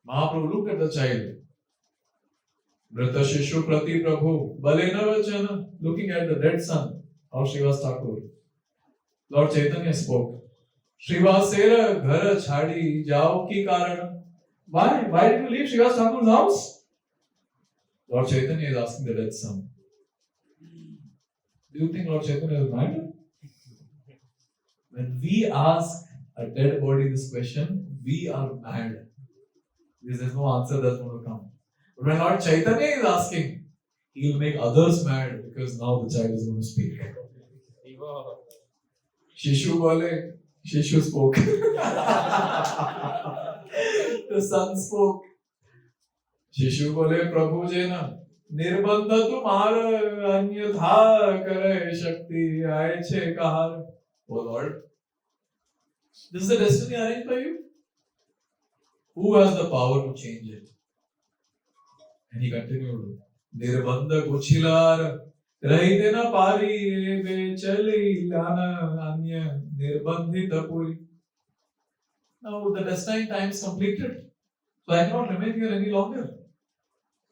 Mahaprabhu looked at the child. Mrita Shishu Prati Prabhu Balena Vachana, looking at the dead son of Srivasa Thakur. Lord Chaitanya spoke. Srivasera ghara chhadi jao ki karana. Why did you leave Srivasa Thakur's house? Lord Chaitanya is asking the dead son. Do you think Lord Chaitanya is mad? When we ask a dead body this question, we are mad. Because there's no answer that's going to come. But when Lord Chaitanya is asking, he will make others mad because now the child is going to speak. Shishu bole, Shishu spoke. The son spoke. Shishu bole, Prabhu Jena, Nirbandha tumhara anyatha kare shakti aiche kahar. Oh Lord, this is the destiny arranged by you. Who has the power to change it? And he continued, Nirbandha kuchilar rahite na pari be chali lana anya nirbandhita puri. Now the destined time is completed. So I cannot remain here any longer.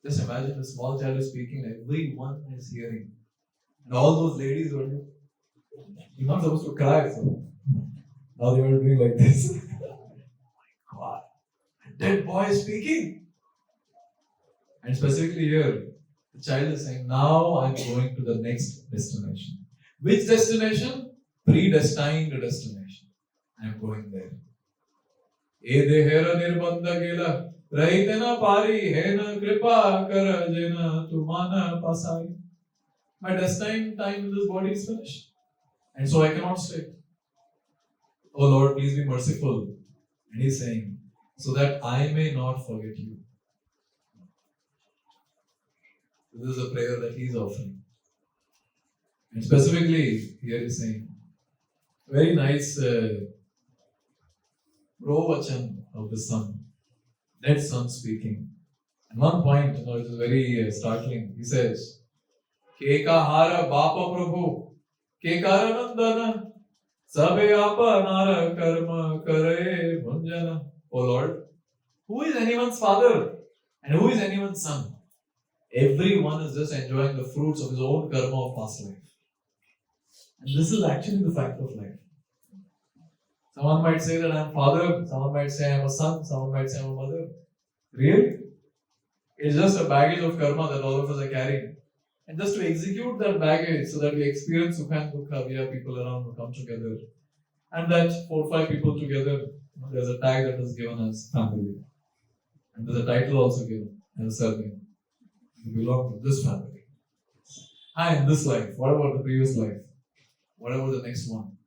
Just imagine the small child is speaking, everyone is hearing. And all those ladies were, you're not supposed to cry. So now they were doing like this. Oh my God, a dead boy is speaking. And specifically here, the child is saying, now I'm going to the next destination. Which destination? predestined destination. I am going there. E dehera nirbandha gela, rahitena pari hena kripa karajena tumana pasai. My destined time in this body is finished. And so I cannot stay. Oh Lord, please be merciful. And He is saying, so that I may not forget you. This is a prayer that He is offering. And specifically, here He is saying, very nice provachan of the son, dead son speaking. At one point, it is very startling. He says, Kekahara Bapa Prabhu, Kekara Nandana, Sabe Apanara Karma Kare Bhunjana. O Lord, who is anyone's father and who is anyone's son? Everyone is just enjoying the fruits of his own karma of past life. And this is actually the fact of life. Someone might say that I am father, someone might say I am a son, someone might say I am a mother. Really? It's just a baggage of karma that all of us are carrying. And just to execute that baggage so that we experience sukha and dukkha, we have people around who come together. And that 4 or 5 people together, there's a tag that is given as family. And there's a title also given as surname. You belong to this family. In this life, what about the previous life? What about the next one?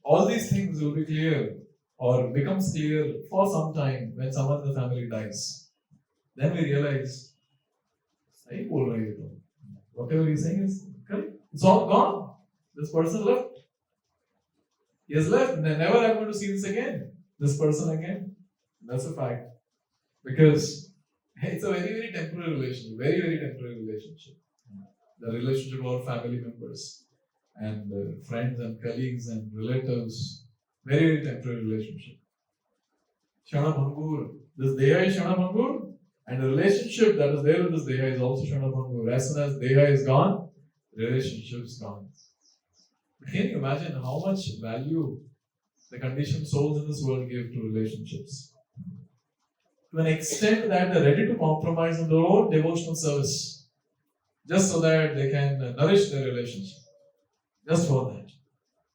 All these things will be clear or becomes clear for some time when someone in the family dies. Then we realize, whatever he's saying is correct. It's all gone. This person left. He has left. Never I'm going to see this again. This person again. That's a fact. Because it's a very, very temporary relationship. Very, very temporary relationship. The relationship of our family members and friends and colleagues and relatives. Very, very temporary relationship. Shana Bhangur. This Deha is Shana Bhangur. And the relationship that is there with this Deha is also Shana Bhangur. As soon as Deha is gone, the relationship is gone. But can you imagine how much value the conditioned souls in this world give to relationships? To an extent that they're ready to compromise on their own devotional service just so that they can nourish their relationship. Just for that.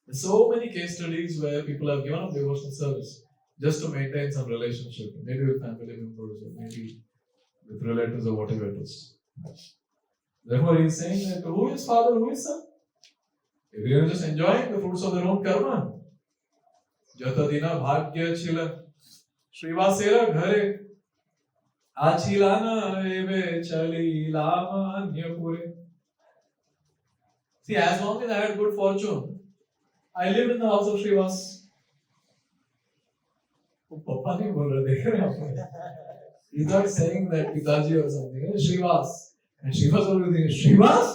There's so many case studies where people have given up devotional service just to maintain some relationship, maybe with family members or maybe with relatives or whatever it is. Therefore, he is saying that who is father, who is son? Everyone is just enjoying the fruits of their own karma. Jatadina bhagya chila Srivasera ghare achilana eve chali lama anyapure. See, as long as I had good fortune, I lived in the house of Srivas. Papa nahi bol rahe, dekh rahe hain. He's not saying that Pitaji or something. Srivas. And Srivas always thinking, Srivas?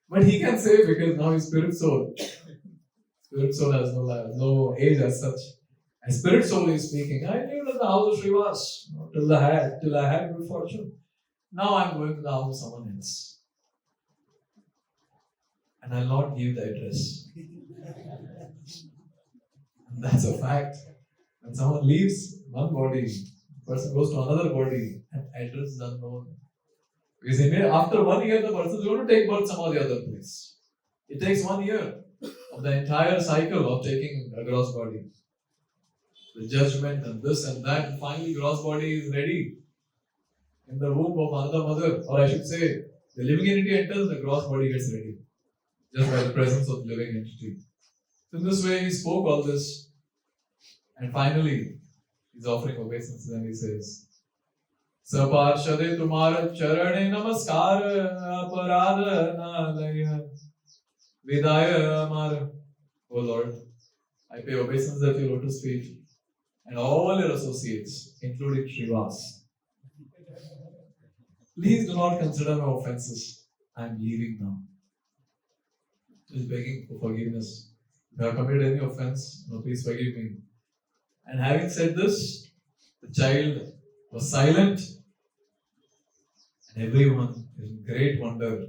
But he can say because now he's spirit soul. Spirit soul has no age as such. And spirit soul is speaking. I lived in the house of Srivas till I had good fortune. Now I'm going to the house of someone else. And I'll not give the address. And that's a fact. When someone leaves one body, the person goes to another body, and address is unknown. Because after 1 year, the person is going to take birth some other place. It takes 1 year of the entire cycle of taking a gross body. The judgment and this and that, and finally gross body is ready in the womb of another mother. Or I should say, the living entity enters, the gross body gets ready. Just by the presence of the living entity. So in this way, he spoke all this. And finally, he's offering obeisance and he says, Saparshade tumara charane namaskar aparadha nalaya vidaya amara. O Lord, I pay obeisance at your lotus feet and all your associates, including Srivas. Please do not consider my offenses. I am leaving now. He's begging for forgiveness. If I have committed any offense, please forgive me. And having said this, the child was silent, and everyone in great wonder,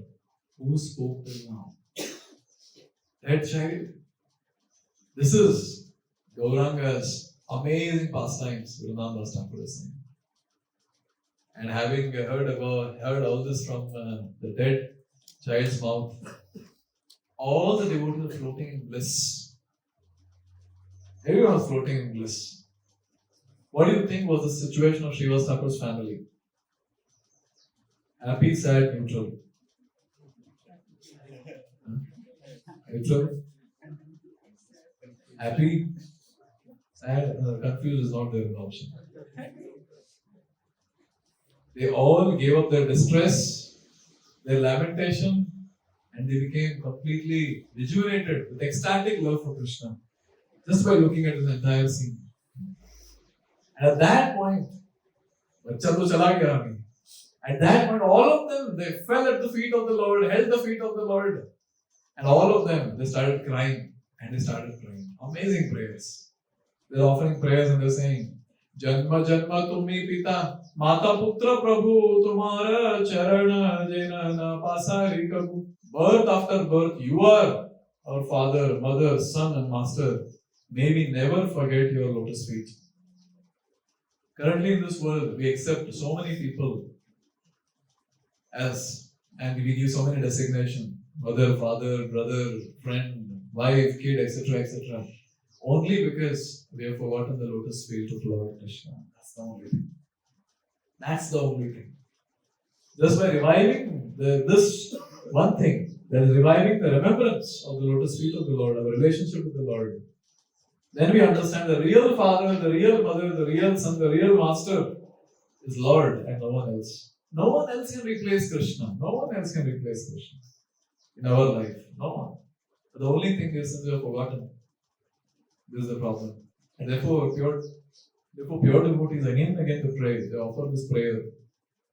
who spoke till now? That child. This is Gauranga's amazing pastimes, Srinivasa Thakura is saying. And having heard all this from the dead, child's mouth. All the devotees were floating in bliss. Everyone was floating in bliss. What do you think was the situation of Srivasa Thakur's family? Happy, sad, neutral? Neutral? Happy? Sad? Confused is not their option. They all gave up their distress, their lamentation, and they became completely rejuvenated with ecstatic love for Krishna just by looking at this entire scene. And at that point, at that point, all of them, they fell at the feet of the Lord, held the feet of the Lord, and all of them, they started crying, and they started praying. Amazing prayers. They're offering prayers and they're saying, Janma Janma Tumi Pita, Mata Putra Prabhu, Tumara Charana Jena Na Pasari Kabu. Birth after birth, you are our Father, Mother, Son, and Master. May we never forget your lotus feet. Currently in this world, we accept so many people and we give so many designations: mother, father, brother, friend, wife, kid, etc., etc. Only because we have forgotten the lotus feet of Lord Krishna. That's the only thing. That's the only thing. Just by reviving this one thing, that is reviving the remembrance of the lotus feet of the Lord, our relationship with the Lord, then we understand the real Father, the real Mother, the real Son, the real Master is Lord and no one else. No one else can replace Krishna. No one else can replace Krishna in our life. No one. But the only thing is, since we have forgotten, this is the problem. And therefore, pure devotees again and again to pray. They offer this prayer.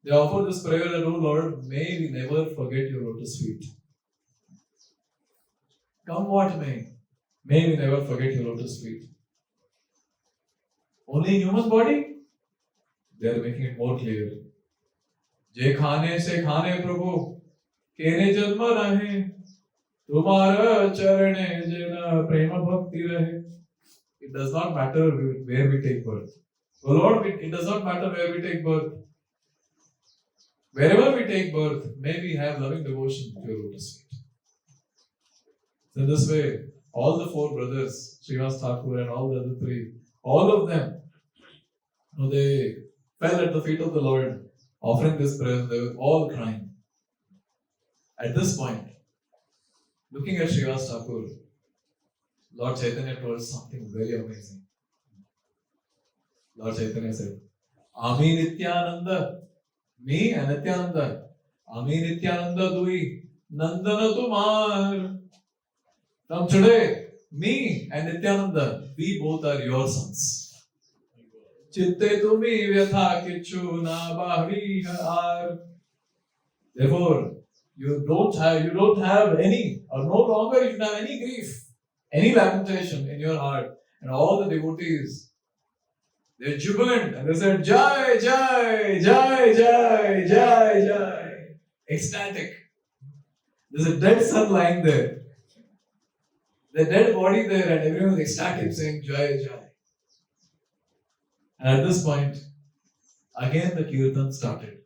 They offer this prayer that, oh Lord, may we never forget your lotus feet. Come what may we never forget your lotus feet. Only in human body, they are making it more clear. Je khane se khane Prabhu, kene janma rahe, tumhara charane jena prema bhakti rahe. It does not matter where we take birth. Oh Lord, it does not matter where we take birth. Wherever we take birth, may we have loving devotion to your lotus feet. So in this way, all the four brothers, Srinivasa Thakura and all the other three, all of them, they fell at the feet of the Lord, offering this prayer. They were all crying. At this point, looking at Srivasa Thakur, Lord Chaitanya told something very amazing. Lord Chaitanya said, Ami Nityananda, me and Nityananda, Ami Nityananda Dui, Nandana Tumar. From today, me and Nityananda, we both are your sons. Chitte tumi vyatha kichu na bahriha ar. Therefore, you don't have any, or no longer you have any grief, any lamentation in your heart. And all the devotees, they're jubilant and they said, Jai, Jai, Jai, Jai, Jai, Jai. Ecstatic. There's a dead son lying there. The dead body there, and everyone was ecstatic saying, Jai, Jai. And at this point, again the kīrtana started.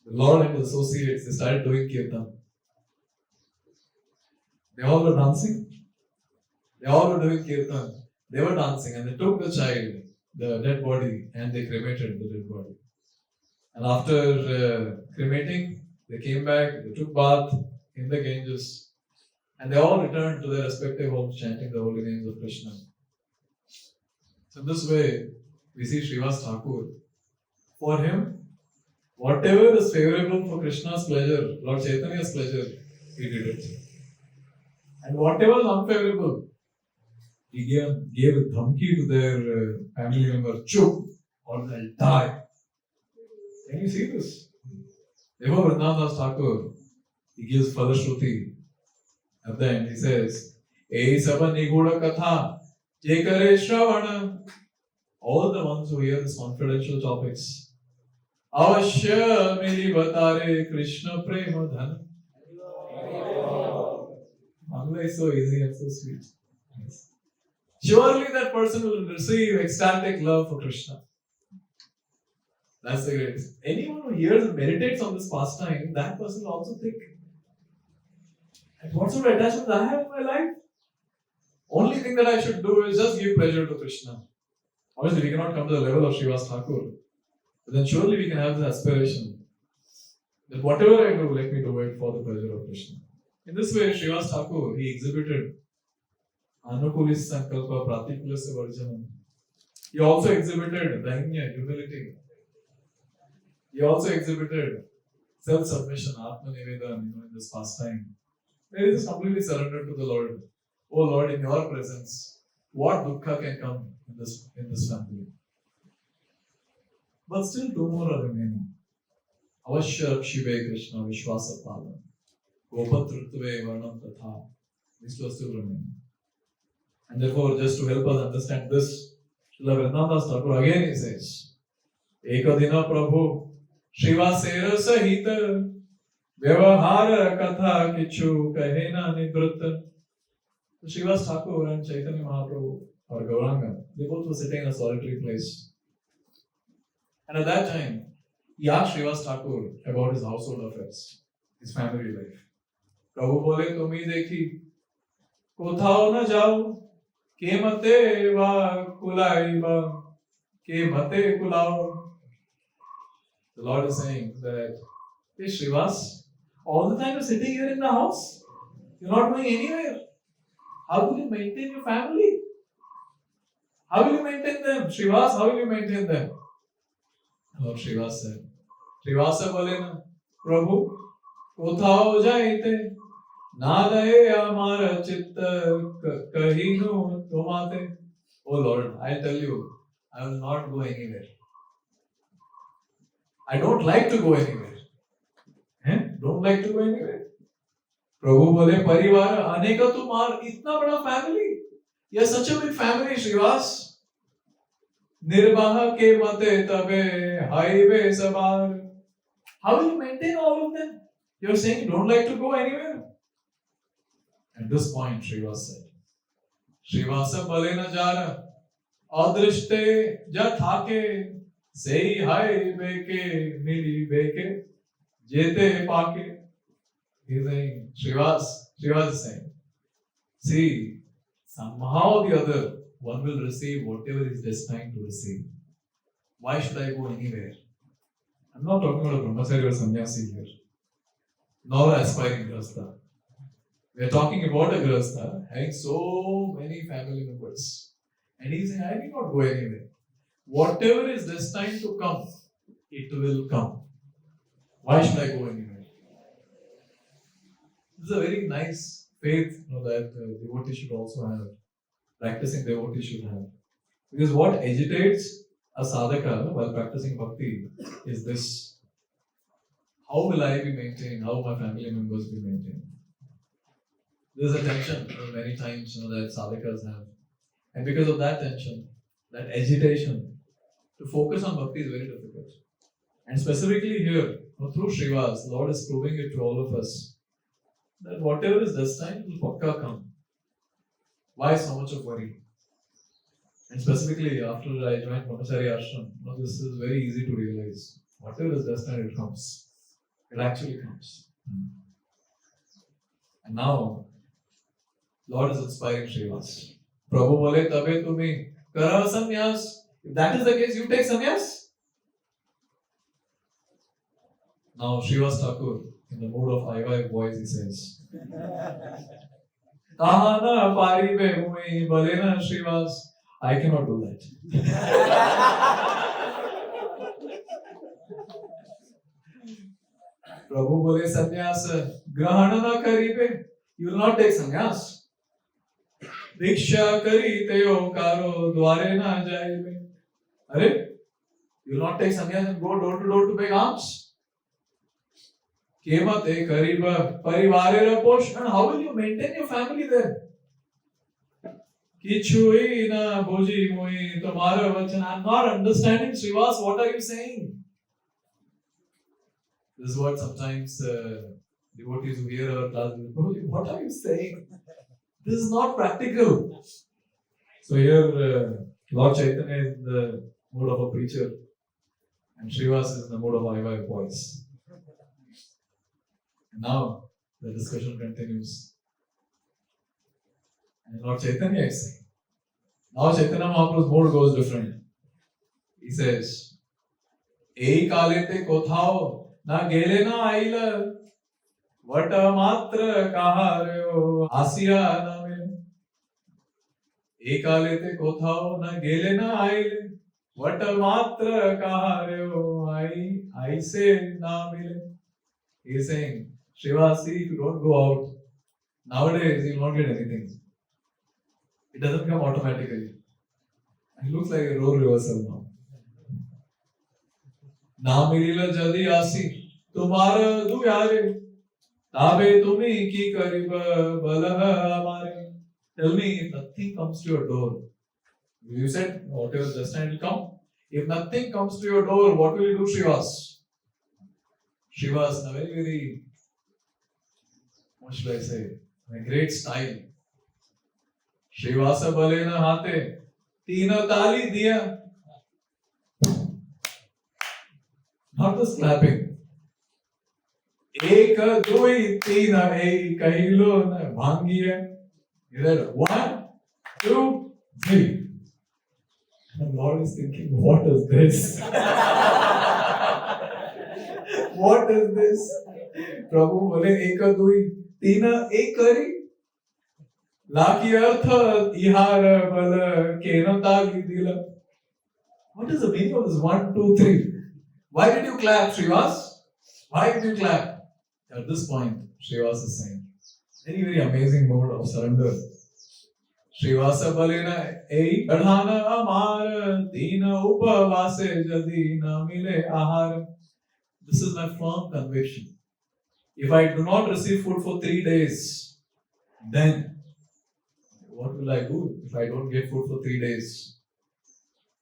The Lord and his associates, they started doing kīrtana. They all were dancing. They all were doing kīrtana. They were dancing and they took the child, the dead body, and they cremated the dead body. And after cremating, they came back, they took bath in the Ganges, and they all returned to their respective homes chanting the holy names of Krishna. So in this way, we see Srivasa Thakur. For him, whatever is favorable for Krishna's pleasure, Lord Chaitanya's pleasure, he did it. And whatever is unfavorable, he gave a dhamki to their family member, chup, or they'll die. Can you see this? Therefore, Vrindavan Thakur, he gives Falashruti. At the end, he says, AECS hari-kathā, je kare shravana. All the ones who hear these confidential topics, avashya mili batare Krishna prema dhan. Mangala is so easy and so sweet. Yes. Surely that person will receive ecstatic love for Krishna. That's the greatest. Anyone who hears and meditates on this pastime, that person will also think, and what sort of attachment I have in my life? Only thing that I should do is just give pleasure to Krishna. Obviously, we cannot come to the level of Srinivasa Thakura, but then surely we can have this aspiration that whatever I do, let me do it for the pleasure of Krishna. In this way, Srinivasa Thakura, he exhibited Anukulis Sankalpa Pratikulis Varjanam. He also exhibited Dainya, humility. He also exhibited self-submission, Atma Nivedan, in this pastime. Where he is completely surrendered to the Lord. Oh Lord, in your presence, what dukkha can come in this family? But still two more are remaining. Avashya Shive Krishna Vishwasa Palam. Gopatrutve Varnam Tatha. These two are still remaining. And therefore, just to help us understand this, Srila Vrindavan Thakur again he says, Ekadina Prabhu Srivasera Sahita hari-kathā kichu kahena nivritta. Srivasa Thakur and Chaitanya Mahaprabhu or Gauranga, they both were sitting in a solitary place. And at that time, he asked Srivasa Thakur about his household affairs, his family life. Prabhu bole tumi dekhi, kothao na jao, ke mate va kulai va, ke mate kulao. The Lord is saying that, hey Srivas, all the time you're sitting here in the house, you're not going anywhere. How will you maintain your family? How will you maintain them? Srivas, how will you maintain them? Lord Srivas said, Srivasa bole na, Prabhu, kothao jaite, nadaye amara chitta kahinu tomate. Oh Lord, I tell you, I will not go anywhere. I don't like to go anywhere. Don't like to go anywhere. Prabhu bole parivar aneka tumar itna bada family. You are such a big family, Srivas. Nirbaha ke mate tabe highway sabar. How will you maintain all of them? You are saying you don't like to go anywhere. At this point, Srivas said, Srivasa bale na jara adrishte ja thake sei hai beke mili beke jete pake. He's saying, Srivas is saying, see, somehow or the other, one will receive whatever is destined to receive. Why should I go anywhere? I'm not talking about a brahmachari or sannyasi here, nor aspiring grahastha. We are talking about a grahastha having so many family members. And he's saying, I will not go anywhere. Whatever is destined to come, it will come. Why should I go anywhere? This is a very nice faith that devotees should also have. Practicing devotees should have. Because what agitates a sadhaka while practicing bhakti is this. How will I be maintained? How will my family members be maintained? There's a tension many times that sadhakas have. And because of that tension, that agitation, to focus on bhakti is very difficult. And specifically here, through Srivas, Lord is proving it to all of us that whatever is destined will pakka come. Why so much of worry? And specifically after I joined Brahmachari Ashram, this is very easy to realize. Whatever is destined, it comes. It actually comes. And now, Lord is inspiring Srivas. Prabhu bole tabe tumi kara sannyas. If that is the case, you take sannyas. Now Srivasa Thakur, in the mood of Iva voice, he says, Kahana pari be mui balena Srivas. I cannot do that. Prabhu bole sannyas grahana na karibe. You will not take sannyas. Diksha kari teo karo dware na jaibe. Are? You will not take sannyas and go door to door to beg alms. Kemate kariba parivarera posh. And how will you maintain your family then? Kichui na boji moi tomara vachan. I'm not understanding, Srivas. What are you saying? This is what sometimes devotees who hear our class will say, what are you saying? This is not practical. So here, Lord Chaitanya is in the mood of a preacher. And Srivasa is in the mood of high voice. And now the discussion continues. And Lord Chaitanya is saying, now Chaitanya Mahaprabhu's mood goes different. He says, Ei kalete kothao na gele na aila vata matra kaharyo asya na mele. Ei kalete kothao na gele na aile vata matra kaharyo aise na mele. He is saying, Srivasa, if you don't go out, nowadays you will not get anything. It doesn't come automatically. It looks like a role reversal now. Na milila jadi asi, tumhara duyare, tabe tumi ki kariba balaha amare. Tell me, if nothing comes to your door, you said whatever this time will come. If nothing comes to your door, what will you do, Srivasa? Srivasa, in a very, what should I say, in a great style. Srivasa bale na hate, tina tali diya. Not just clapping. Ek, doi, tina, ek, kahilo na bhangiya. He said 1, 2, 3. And Lord is thinking, what is this? What is this? Prabhu bole eka dui tina ek kari. Laki artha ihara bala kena tali dila. What is the meaning of this 1, 2, 3? Why did you clap, Srivasa? Why did you clap? At this point, Srivasa is saying, very amazing mode of surrender. Srivasa balena ei gadhana amar dina upavase jadi na mile ahar. This is my firm conviction. If I do not receive food for 3 days, then what will I do if I don't get food for 3 days?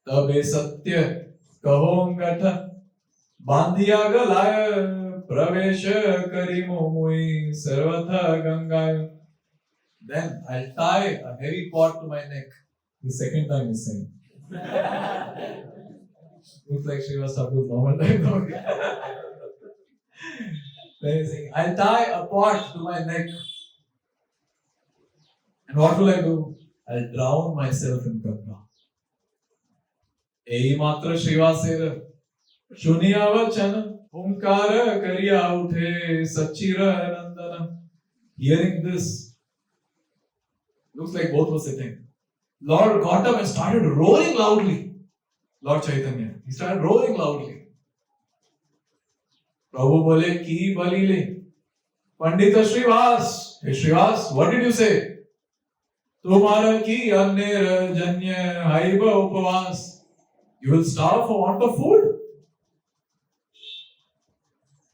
Tabe satya kahongatha bandhiya galaya pravesha karimo mui sarvatha gangaya. Then I'll tie a heavy pot to my neck. The second time he's saying. Looks like Srivasa Thakur's normal time. Then he's saying, I'll tie a pot to my neck. And what will I do? I'll drown myself in Ganga. Ei matra Srivasera Shuniya vachana Omkara kariya uthe Sachira nandana. Hearing this, looks like both were sitting. Lord got up and started roaring loudly. Lord Chaitanya. He started roaring loudly. Prabhu bole ki balile. Pandita Srivasa. Hey Srivasa, what did you say? Tumhara ki annera janya haiba upavas. You will starve for want of food?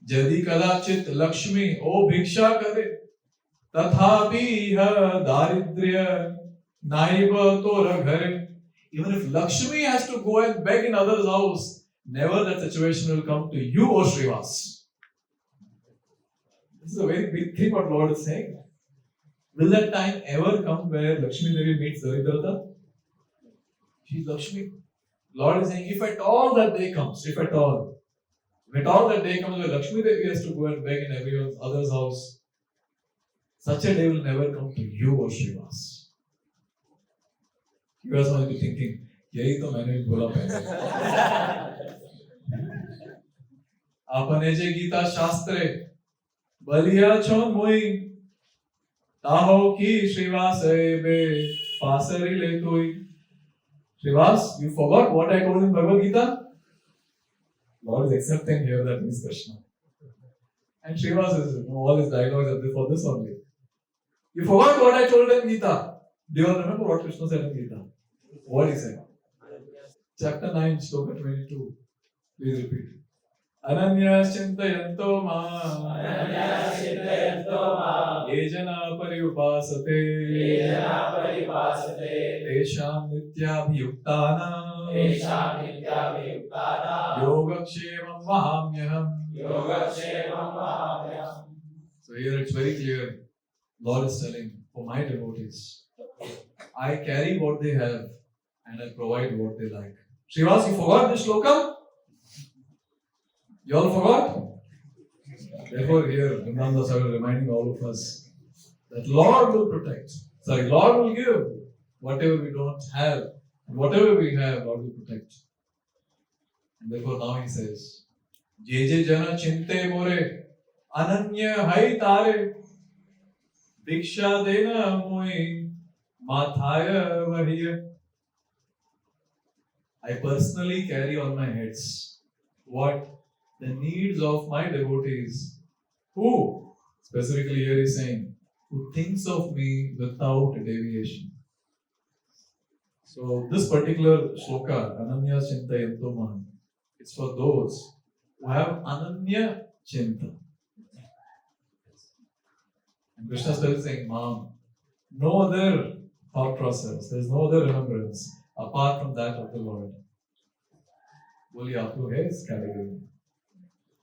Jadi kadachit Lakshmi o bhiksha kare. Tathapi ha daridrya naiva tora ghare. Even if Lakshmi has to go and beg in others' house, never that situation will come to you, O Srivasa. This is a very big thing what Lord is saying. Will that time ever come where Lakshmi Devi meets Daridrata? She is Lakshmi. Lord is saying, if at all that day comes, if at all that day comes where Lakshmi Devi has to go and beg in everyone other's house, such a day will never come to you, O Srivasa. You guys might be thinking, यही तो मैंने भी बोला पहले. आपने जे गीता शास्त्रे बलिया छो मोई ताहो की Srivasa be pasari le koi. Srivasa, you forgot what I told in Bhagavad Gita? Lord is accepting here that means Krishna. And Srivasa is, all his dialogues are for this only. You forgot what I told in Gita. Do you all remember what Krishna said in Gita? What he said? Chapter 9, Shloka 22. Please repeat. Ananyas chintayanto ma yejana pariupasate tesham nityabhiyuktana yogakshemam mahamyaham. So here it's very clear. Lord is telling, for my devotees, I carry what they have and I provide what they like. Srivasa, you forgot this shloka? You all forgot? Therefore, here, Vrindavan started reminding all of us that Lord will protect. Lord will give whatever we don't have. And whatever we have, Lord will protect. And therefore, now he says, Je jana chinte more, ananya hai tare, diksha dena moi, mathaya vahiya. I personally carry on my heads what the needs of my devotees, who, specifically here is saying, who thinks of me without deviation. So this particular shloka, Ananya Chinta Yanto Maham, it's for those who have Ananya Chinta. And Krishna is saying, Mom, no other thought process, there's no other remembrance apart from that of the Lord. बोलिए आप लोग है इस category में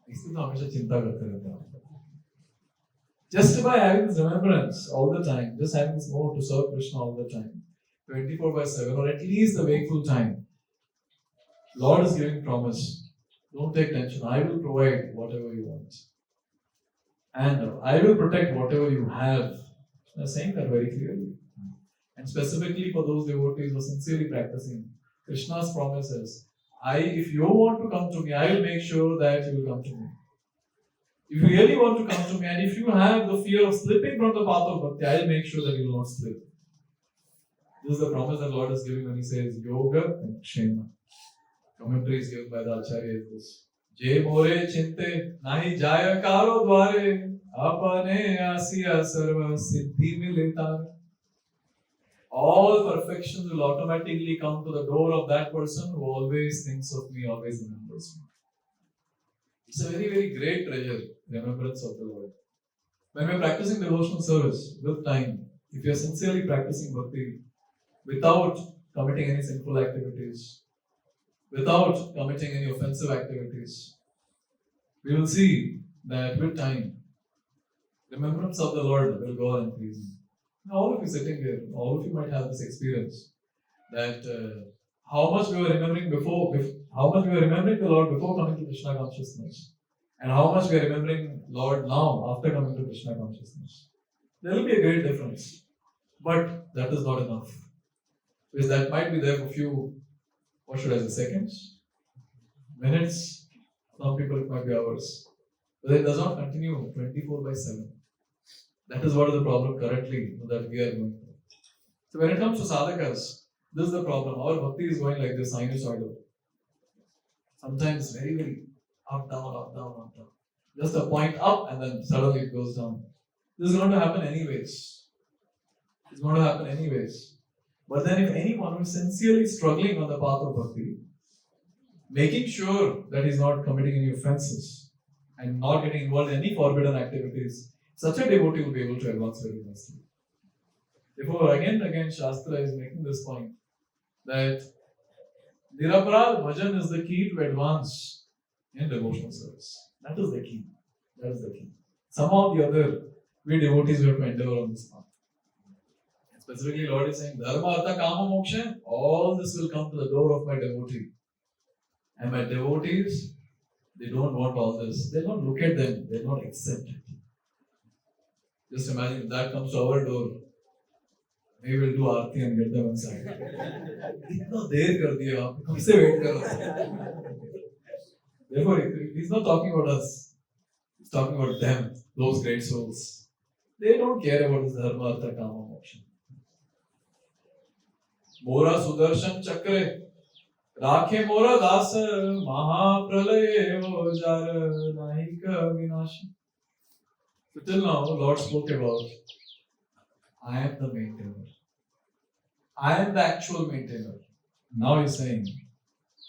इसलिए तो हमेशा चिंता करते रहते हैं just by having this remembrance all the time, just having this mode to serve Krishna all the time, 24/7 or at least the wakeful time, Lord is giving promise. Don't take tension. I will provide whatever you want, and I will protect whatever you have. They are saying that very clearly, and specifically for those devotees who are sincerely practicing, Krishna's promise is, if you want to come to me, I will make sure that you will come to me. If you really want to come to me, and if you have the fear of slipping from the path of bhakti, I will make sure that you will not slip. This is the promise that Lord is giving when He says yoga and kshema. Commentary is given by the Acharya. Je more chinte nahi jaya karo dware apane asiya sarva siddhi militar. All perfections will automatically come to the door of that person who always thinks of me, always remembers me. It's a very, very great treasure, remembrance of the Lord. When we're practicing devotional service with time, if you're sincerely practicing bhakti without committing any sinful activities, without committing any offensive activities, we will see that with time, remembrance of the Lord will go on increasing. Now, all of you sitting here, all of you might have this experience that how much we were remembering the Lord before coming to Krishna consciousness, and how much we are remembering Lord now after coming to Krishna consciousness. There will be a great difference, but that is not enough, because that might be there for few, what should I say, seconds, minutes. Some people it might be hours, but it does not continue 24/7. That is what is the problem currently that we are going through. So when it comes to sadhakas, this is the problem. Our bhakti is going like this, sinusoidal. Sometimes very, very up, down, up, down, up, down. Just a point up and then suddenly it goes down. This is going to happen anyways. It's going to happen anyways. But then if anyone is sincerely struggling on the path of bhakti, making sure that he's not committing any offenses and not getting involved in any forbidden activities, such a devotee will be able to advance very nicely. Therefore, again and again, Shastra is making this point that Niraparad Bhajan is the key to advance in devotional service. That is the key. That is the key. Somehow or the other, we devotees have to endeavor on this path. And specifically, Lord is saying, Dharma, Artha, Kama, Moksha, all this will come to the door of my devotee. And my devotees, they don't want all this. They don't look at them. They don't accept it. Just imagine if that comes to our door. Maybe we'll do aarti and get them inside. Itna der kar diya aapne, kab se wait kar rahe. Therefore, he's not talking about us. He's talking about them, those great souls. They don't care about this dharma, artha, kama, moksha. Mora sudarshan chakre, rakhe mora das, maha pralaye jar, nahika vinashi. So till now, Lord spoke about, I am the maintainer. I am the actual maintainer. Now He's saying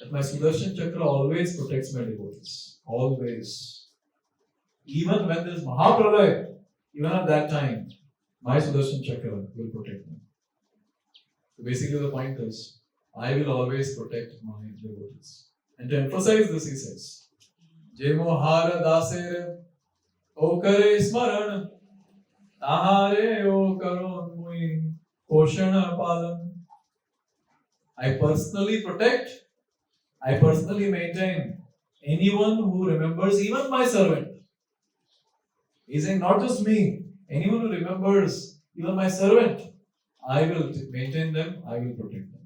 that my Sudarshan Chakra always protects my devotees. Always. Even when there is Mahapralaya, even at that time, my Sudarshan Chakra will protect me. So basically the point is, I will always protect my devotees. And to emphasize this, he says, Jemo hara dasere O kare smaran, tahare o karon mui koshana palan. I personally protect, I personally maintain anyone who remembers even my servant. He's saying not just me, anyone who remembers even my servant, I will maintain them, I will protect them.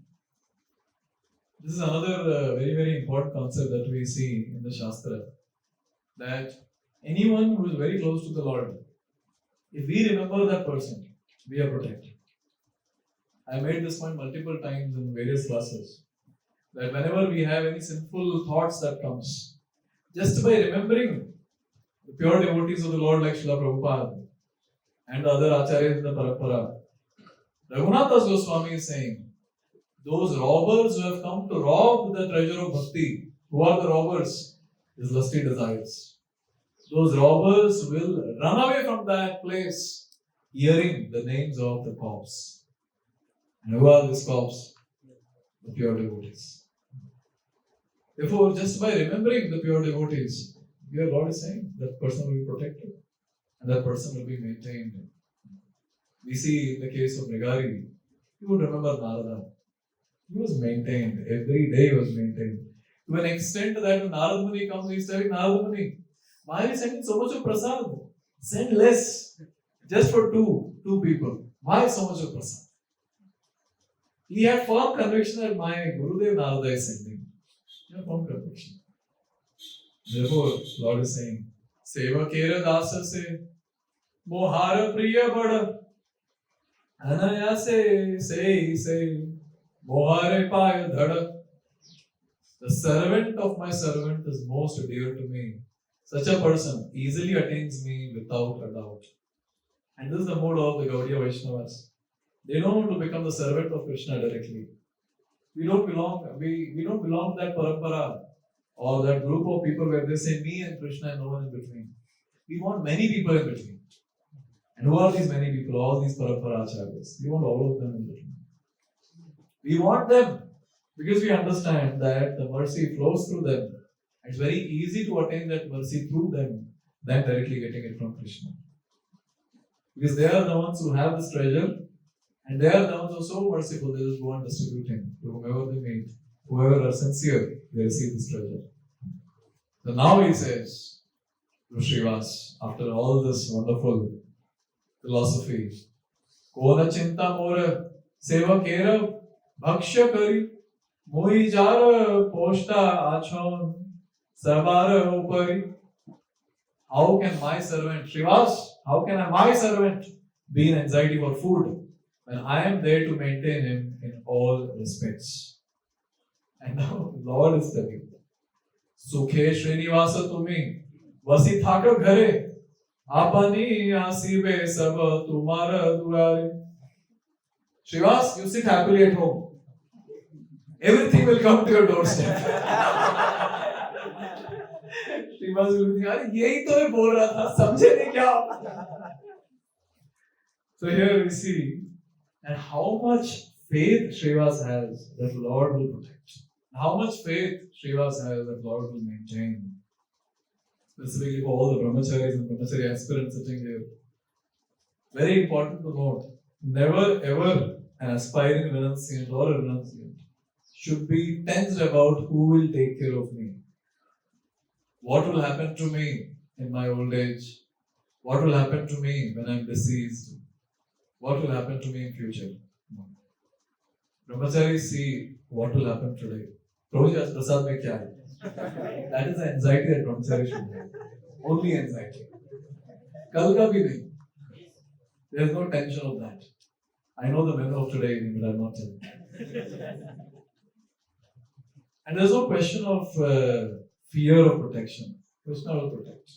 This is another very, very important concept that we see in the Shastra, that anyone who is very close to the Lord, if we remember that person, we are protected. I made this point multiple times in various classes, that whenever we have any sinful thoughts that comes, just by remembering the pure devotees of the Lord like Srila Prabhupada and other acharyas in the Parampara, Raghunath Goswami is saying, those robbers who have come to rob the treasure of bhakti, who are the robbers? His lusty desires. Those robbers will run away from that place, hearing the names of the corpse. And who are these corpse? The pure devotees. Therefore, just by remembering the pure devotees, your Lord is saying that person will be protected and that person will be maintained. We see in the case of Nigari, you would remember Narada. He was maintained, every day he was maintained. To an extent that when Narada Muni comes, he is telling Narada Muni, why are you sending so much of prasad? Send less, just for two people. Why so much of prasad? He had firm conviction that my Gurudev Narada is sending. He had firm conviction. Therefore, Lord is saying, Seva Kera Dasa se Mohara Priya Bada Anaya se Mohare Paya Dhada. The servant of my servant is most dear to me. Such a person easily attains me without a doubt. And this is the mode of the Gaudiya Vaishnavas. They don't want to become the servant of Krishna directly. We don't belong to that parampara or that group of people where they say me and Krishna and no one in between. We want many people in between. And who are these many people? All these parampara acharyas. We want all of them in between. We want them because we understand that the mercy flows through them. It's very easy to attain that mercy through them than directly getting it from Krishna. Because they are the ones who have this treasure and they are the ones who are so merciful, they just go and distribute it to whomever they meet. Whoever are sincere, they receive this treasure. So now he says to Srivasa, after all this wonderful philosophy, Kona chinta mora seva kera bhaksha kari moi jara poshta achon sabara upari. How can my servant, Srivasa, how can my servant be in anxiety for food when I am there to maintain him in all respects? And now Lord is telling, Sukhe Srinivasa tumi vasi thaka ghare apani asibe sab tumara durare. Srivasa, you sit happily at home. Everything will come to your doorstep. Srivasa will think, अरे यही तो मैं बोल रहा था, समझे नहीं क्या? So here we see and how much faith Srivasa has that Lord will protect. How much faith Srivasa has that Lord will maintain. Specifically for all the brahmacharis and brahmachari aspirants sitting here. Very important to note, never ever an aspiring renunciant or a renunciant should be tensed about who will take care of me. What will happen to me in my old age? What will happen to me when I am deceased? What will happen to me in future? No. Brahmacharis see what will happen today. Prabhuji, as prasad mein kya hai? That is the anxiety that brahmachari should have. Only anxiety. Kal ka bhi nahi. There is no tension of that. I know the men of today, but I am not telling. And there is no question of fear of protection. Krishna will protect.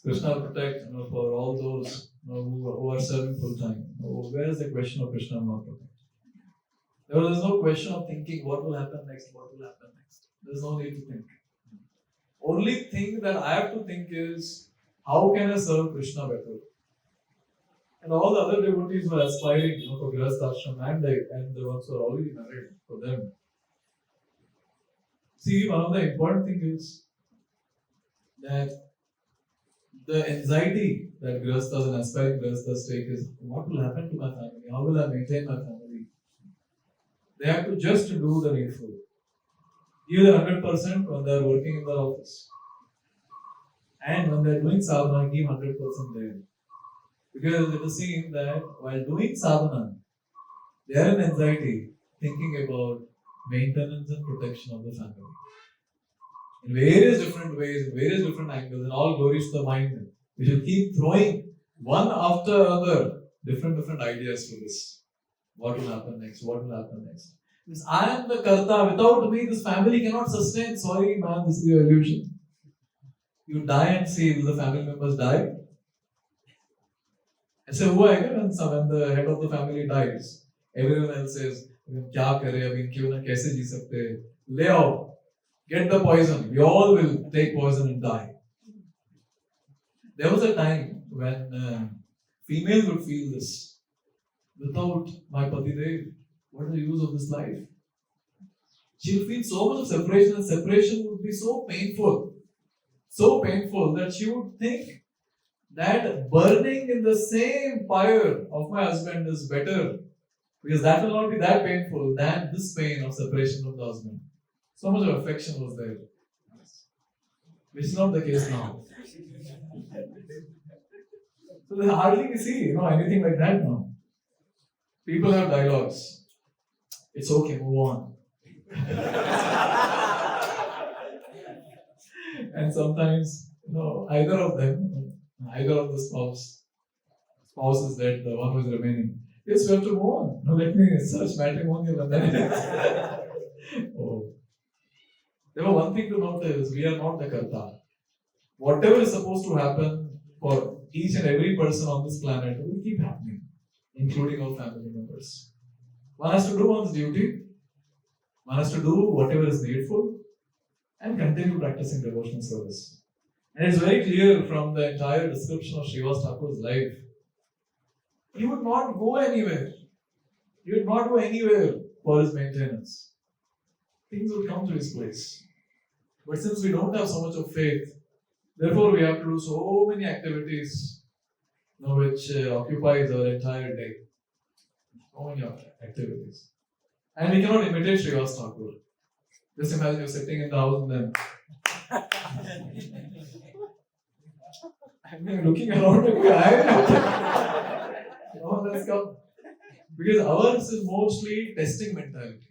Krishna will protect for all those who are serving full time. Where is the question of Krishna will not protect? There is no question of thinking what will happen next, what will happen next. There is no need to think. Only thing that I have to think is how can I serve Krishna better? And all the other devotees who are aspiring for Grihastha Ashram and the ones who are already married, for them. See, one of the important things is that the anxiety that Grihasthas and aspiring Grihasthas take is what will happen to my family? How will I maintain my family? They have to just do the needful. give their 100% when they are working in their office. And when they are doing sadhana, give 100% there. Because it is seen that while doing sadhana, they are in anxiety, thinking about maintenance and protection of the family. In various different ways, in various different angles, and all glories to the mind. We should keep throwing one after another different ideas to this. What will happen next? What will happen next? Because I am the karta. Without me, this family cannot sustain. Sorry, man, this is your illusion. You die and see, will the family members die? ऐसे हुआ है क्या when the head of the family dies? Everyone else says, क्या करें अभी क्यों ना कैसे जी सकते हैं? ले आओ, get the poison. We all will take poison and die. There was a time when females would feel this. Without my Patidev, what is the use of this life? She would feel so much of separation, and separation would be so painful that she would think that burning in the same fire of my husband is better, because that will not be that painful than this pain of separation from the husband. So much of affection was there, which is not the case now. So there's hardly we see anything like that now. People have dialogues. It's okay, move on. And sometimes, either of the spouse is dead, the one who is remaining. Yes, we have to move on. No, let me search matrimonial and then. Oh. Therefore, one thing to note is we are not the karta. Whatever is supposed to happen for each and every person on this planet will keep happening, including our family members. One has to do one's duty, one has to do whatever is needful, and continue practicing devotional service. And it's very clear from the entire description of Srinivasa Thakura's life. He would not go anywhere. He would not go anywhere for his maintenance. Things would come to his place. But since we don't have so much of faith, therefore we have to do so many activities which occupies our entire day. So many activities. And we cannot imitate Srivasa Thakura. Just imagine you're sitting in the house and then I'm looking around and let's come. Because ours is mostly testing mentality.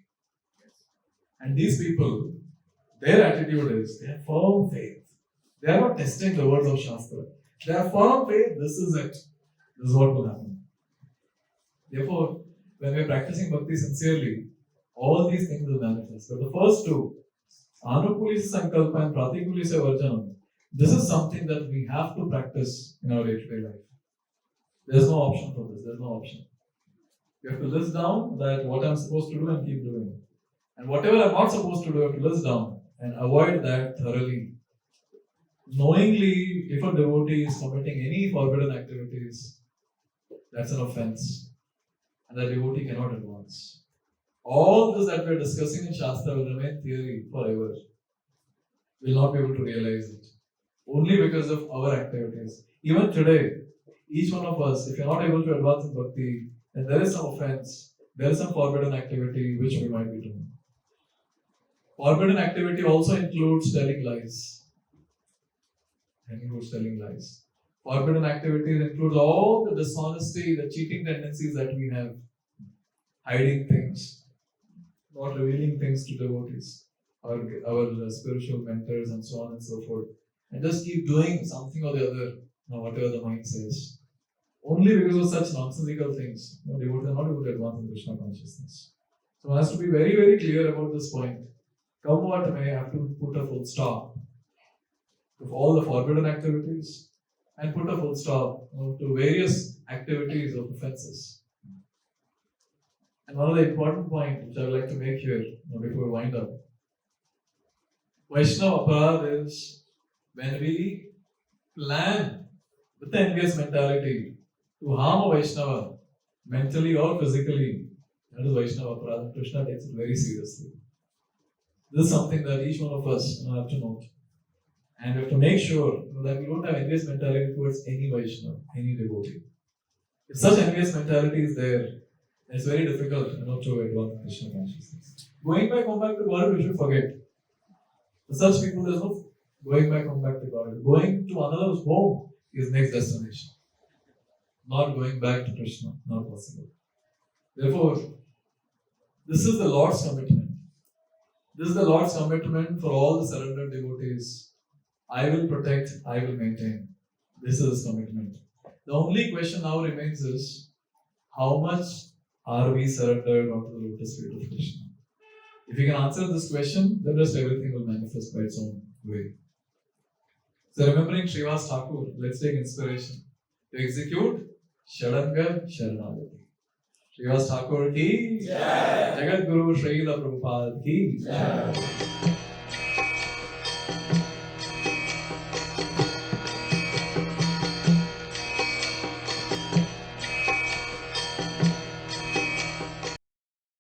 And these people, their attitude is they have firm faith. They are not testing the words of Shastra. They have firm faith, this is it. This is what will happen. Therefore, when we are practicing bhakti sincerely, all these things will manifest. But the first two, Anukulisa Sankalpa and Pratikulisa Varjanam, this is something that we have to practice in our day-to-day life. There's no option for this. There's no option. You have to list down that what I'm supposed to do and keep doing. And whatever I'm not supposed to do, I have to list down and avoid that thoroughly. Knowingly, if a devotee is committing any forbidden activities, that's an offense. And the devotee cannot advance. All this that we are discussing in Shastra will remain theory forever. We will not be able to realize it. Only because of our activities. Even today, each one of us, if you are not able to advance in bhakti, then there is some offense, there is some forbidden activity which we might be doing. Forbidden activity also includes telling lies. Forbidden activities includes all the dishonesty, the cheating tendencies that we have. Hiding things, not revealing things to devotees, our spiritual mentors and so on and so forth. And just keep doing something or the other, whatever the mind says. Only because of such nonsensical things, devotees are not able to advance in Krishna consciousness. So one has to be very, very clear about this point. Come what may, have to put a full stop to all the forbidden activities and put a full stop to various activities of offenses. And one of the important points which I would like to make here before we wind up. Vaishnava aparadha is when we plan with the envious mentality to harm a Vaishnava mentally or physically. That is Vaishnava aparadha. Krishna takes it very seriously. This is something that each one of us have to note. And we have to make sure that we don't have envious mentality towards any Vaishnava, any devotee. If such envious mentality is there, it's very difficult to advance Krishna consciousness. Going back to Garuda, we should forget. For such people, there's no going back, come back to God. Going to another's home is next destination. Not going back to Krishna, not possible. Therefore, this is the Lord's commitment. This is the Lord's commitment for all the surrendered devotees. I will protect, I will maintain. This is His commitment. The only question now remains is, how much are we surrendered onto the lotus feet of Krishna? If you can answer this question, then rest everything will manifest by its own way. So remembering Srinivasa Thakura, let's take inspiration to execute Shadanga Sharanagati. Srinivasa Thakura ki Jai. Jagat Guru Srila Prabhupada ki Jai.